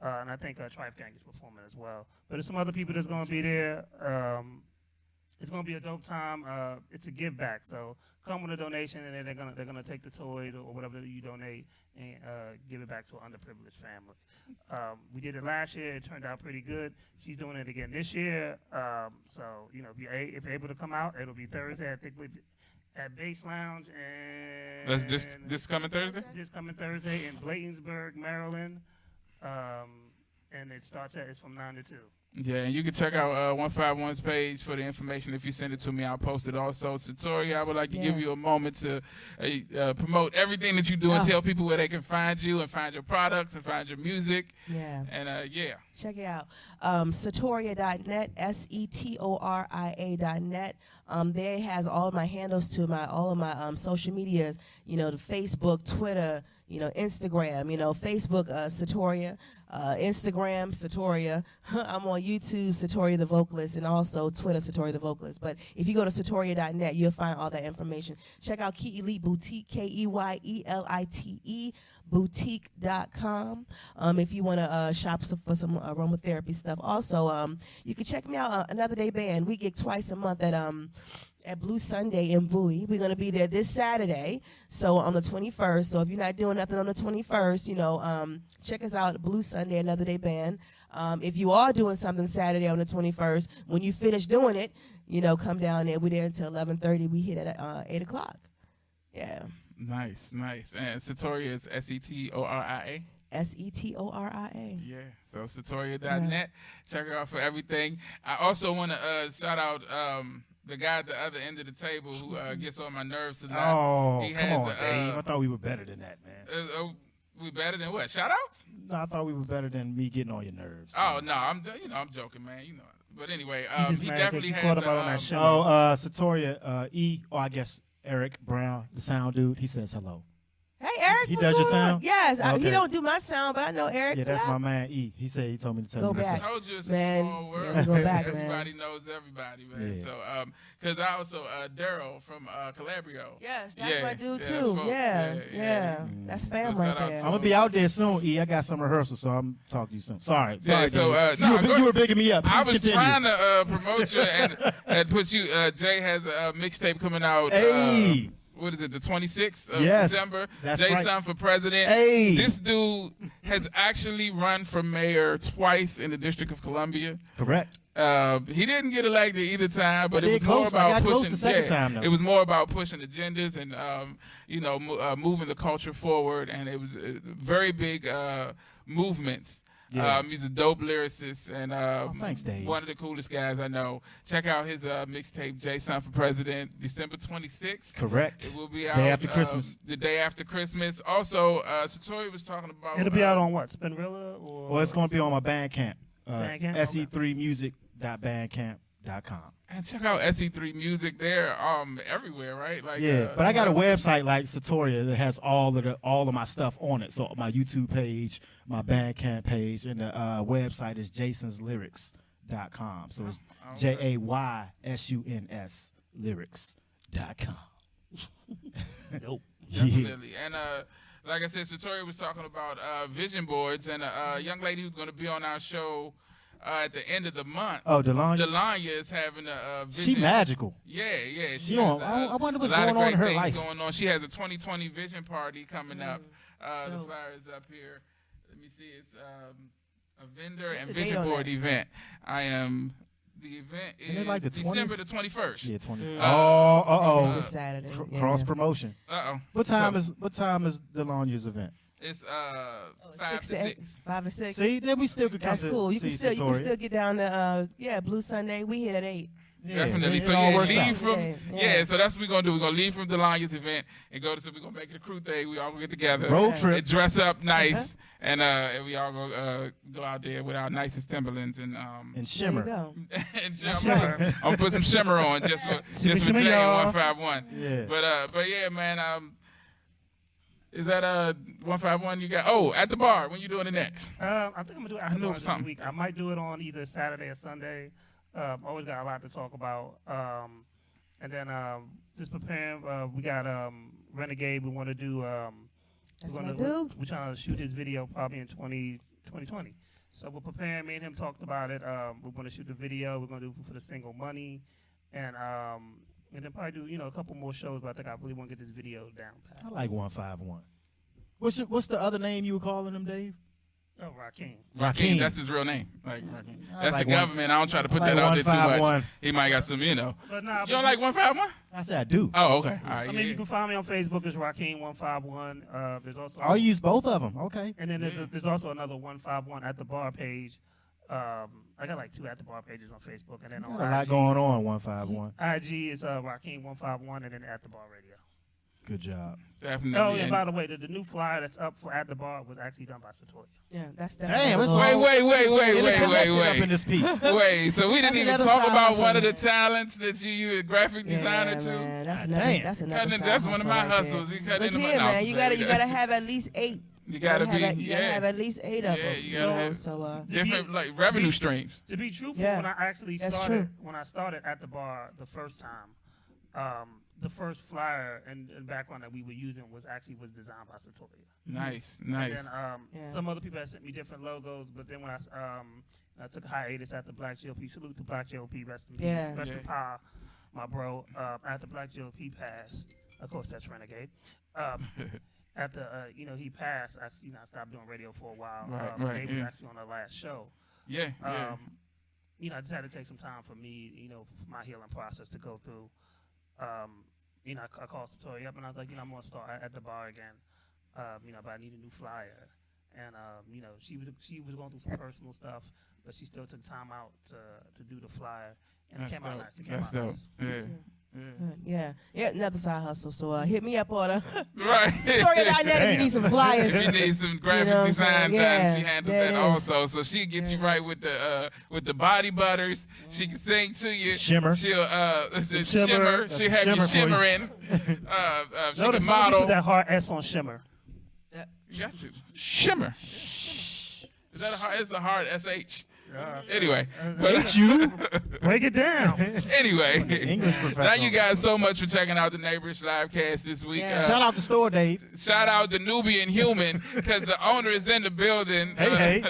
And I think Trife Gang is performing as well. But there's some other people that's gonna be there. It's gonna be a dope time. It's a give back, so come with a donation, and then they're gonna take the toys or whatever you donate and give it back to an underprivileged family. We did it last year; it turned out pretty good. She's doing it again this year. So if you're able to come out, it'll be Thursday. I think at Bass Lounge, and That's this coming Thursday. This coming Thursday in Bladensburg, Maryland. And it's from 9 to 2. Yeah, and you can check out 151's page for the information. If you send it to me, I'll post it also. Setoria, I would like to give you a moment to promote everything that you do and tell people where they can find you and find your products and find your music. Yeah. And Check it out. Setoria.net, Setoria.net. There has all of my handles to all of my social medias, the Facebook, Twitter, Instagram, Facebook, Setoria, Instagram, Setoria. I'm on YouTube, Setoria the Vocalist, and also Twitter, Setoria the Vocalist. But if you go to Setoria.net, you'll find all that information. Check out Key Elite Boutique, KEYELITE, boutique.com. If you want to shop for some aromatherapy stuff. Also, you can check me out, Another Day Band. We gig twice a month at Blue Sunday in Bowie. We're going to be there this Saturday, so on the 21st. So if you're not doing nothing on the 21st, check us out at Blue Sunday, Another Day Band. If you are doing something Saturday on the 21st, when you finish doing it, come down there. We're there until 11:30. We hit at 8 o'clock. Yeah. Nice. And Setoria is Setoria. Setoria. Yeah, so Setoria.net. Check her out for everything. I also want to shout out the guy at the other end of the table who gets on my nerves tonight. Oh, come on, Dave. I thought we were better than that, man. We better than what? Shout outs? No, I thought we were better than me getting on your nerves. Oh no, I'm joking, man. But anyway, he mad definitely 'cause you has. caught him out on that show. Setoria, I guess Eric Brown, the sound dude. He says hello. Hey, Eric. He does your sound? Yes. Okay. He don't do my sound, but I know Eric. Yeah, that's my man E. He told me to tell Go you. back. I told you it's Man, a small world. yeah, go back, Everybody man. knows everybody, man. Yeah. So, because I also Daryl from Calabrio. Yes, that's my dude that's too. folks. Yeah. That's fam So right shout out there. to I'm gonna be out there soon, E. I got some rehearsal, so I'm talking to you soon. Sorry. Yeah, so Dave. You were bigging me up. I Please was continue. trying to promote you and put you. Jay has a mixtape coming out. Hey. What is it? The 26th of Yes, December. that's Jay right. Son for president. Hey. This dude has actually run for mayor twice in the District of Columbia. Correct. He didn't get elected either time, but But it was did more close. I about got pushing. close the second time, though. It was more about pushing agendas and moving the culture forward, and it was very big movements. Yeah. He's a dope lyricist and thanks, Dave. one of the coolest guys I know. Check out his mixtape, Jay Son for President, December 26th. Correct. It will be out Day after Christmas. The day after Christmas. Also, Setoria was talking about. It'll be out on what? Spinrilla or? Well, it's going to be on my Bandcamp. Bandcamp? se3music.bandcamp.com. And check out SE3 Music. They're everywhere, right? Like But I got a website like Setoria that has all of my stuff on it. So my YouTube page, my Bandcamp page, and the website is jasonslyrics.com. So it's JAYSUNS lyrics.com. Nope. Definitely. And like I said, Setoria was talking about vision boards, and a young lady who's going to be on our show at the end of the month. Oh, Delanya? Delanya is having a vision. She magical. Yeah. She You know, has I wonder what's a lot going on of in great her things life. going on. She has a 2020 vision party coming up. The Dope. flyer is up here. Let me see. It's a vendor What's and the date vision on board that? event. The event Isn't it is like the 20th? December the 21st. Yeah, 20. It's this Uh, Saturday. Cross promotion. Uh-oh. What time is Delanya's event? It's 5 to 6. 5 to 6. See, then we still could come That's to cool. You see can still Setoria. get down to Blue Sunday. We hit at 8. Definitely. So leave from so that's what we're gonna do. We're gonna leave from the Lions event and go to. So we're gonna make it a crew thing. We all gonna get together, road trip, and dress up nice, and we all go out there with our nicest Timberlands and shimmer. And shimmer. I'm gonna put some shimmer on just for Jay and 151. Yeah. But yeah, man. Is that 151 you got? Oh, at the bar. When you doing it next? I think I'm gonna do it after the bar this week. I might do it on either Saturday or Sunday. Always got a lot to talk about. And then just preparing. We got Renegade. We want to do. We're trying to shoot his video probably in 2020. So we're preparing. Me and him talked about it. We're going to shoot the video. We're going to do for the single Money, and then probably do a couple more shows. But I think I really want to get this video down pat. I like 151. What's the other name you were calling him, Dave? Oh, Rakim. Rakim, that's his real name. Like Rakim. That's like the government. I don't try to put that out there too much. He might got some, But nah, you don't like 151? I said I do. Oh, okay. All right. I mean, you can find me on Facebook as Rakim151. There's also. I'll use both of them. Okay. And then there's also another 151 at the bar page. I got like 2 at the bar pages on Facebook, and then on got a lot going on. 151. IG is Rakim151, and then at the bar radio. Good job. Definitely. Oh, and by the way, the new flyer that's up for at the bar was actually done by Setoria. Yeah, that's damn. Wait. Up in this piece. Wait, so we didn't even talk about one of the talents that you a graphic designer too. Man, that's another side That's one of hustle my right hustles. there. You cut Look into here, my man. You gotta have at least 8. You gotta have at least 8 of them. You gotta have different like revenue streams. To be truthful, when I actually started at the bar the first time, the first flyer and background that we were using was designed by Setoria. Nice. And then some other people had sent me different logos, but then when I took a hiatus at the Black GOP, salute to Black GOP, rest in peace, especially Pa, my bro. After Black GOP passed, of course that's Renegade. After he passed, I stopped doing radio for a while. Dave was actually on the last show. I just had to take some time for me, for my healing process to go through. I called Setoria up and I was like, I'm going to start at the bar again. But I need a new flyer. And she was going through some personal stuff, but she still took time out to do the flyer. And it came out nice. That's dope. Yeah, another side hustle. So hit me up on right. Setoria Dynamic. You need some flyers. She needs some graphic design done. She handles that also. So she gets you right with the body butters. She can sing to you. Shimmer. She'll shimmer. She'll have you shimmering. She can model. Put that hard S on shimmer. You got to shimmer. Is that a hard? It's a hard SH. Anyway, break it down. Anyway, English professor. Thank you guys so much for checking out the NeighborIshLiveCast this week. Shout out the store, Dave. Shout out the Nubian Human because the owner is in the building. Hey.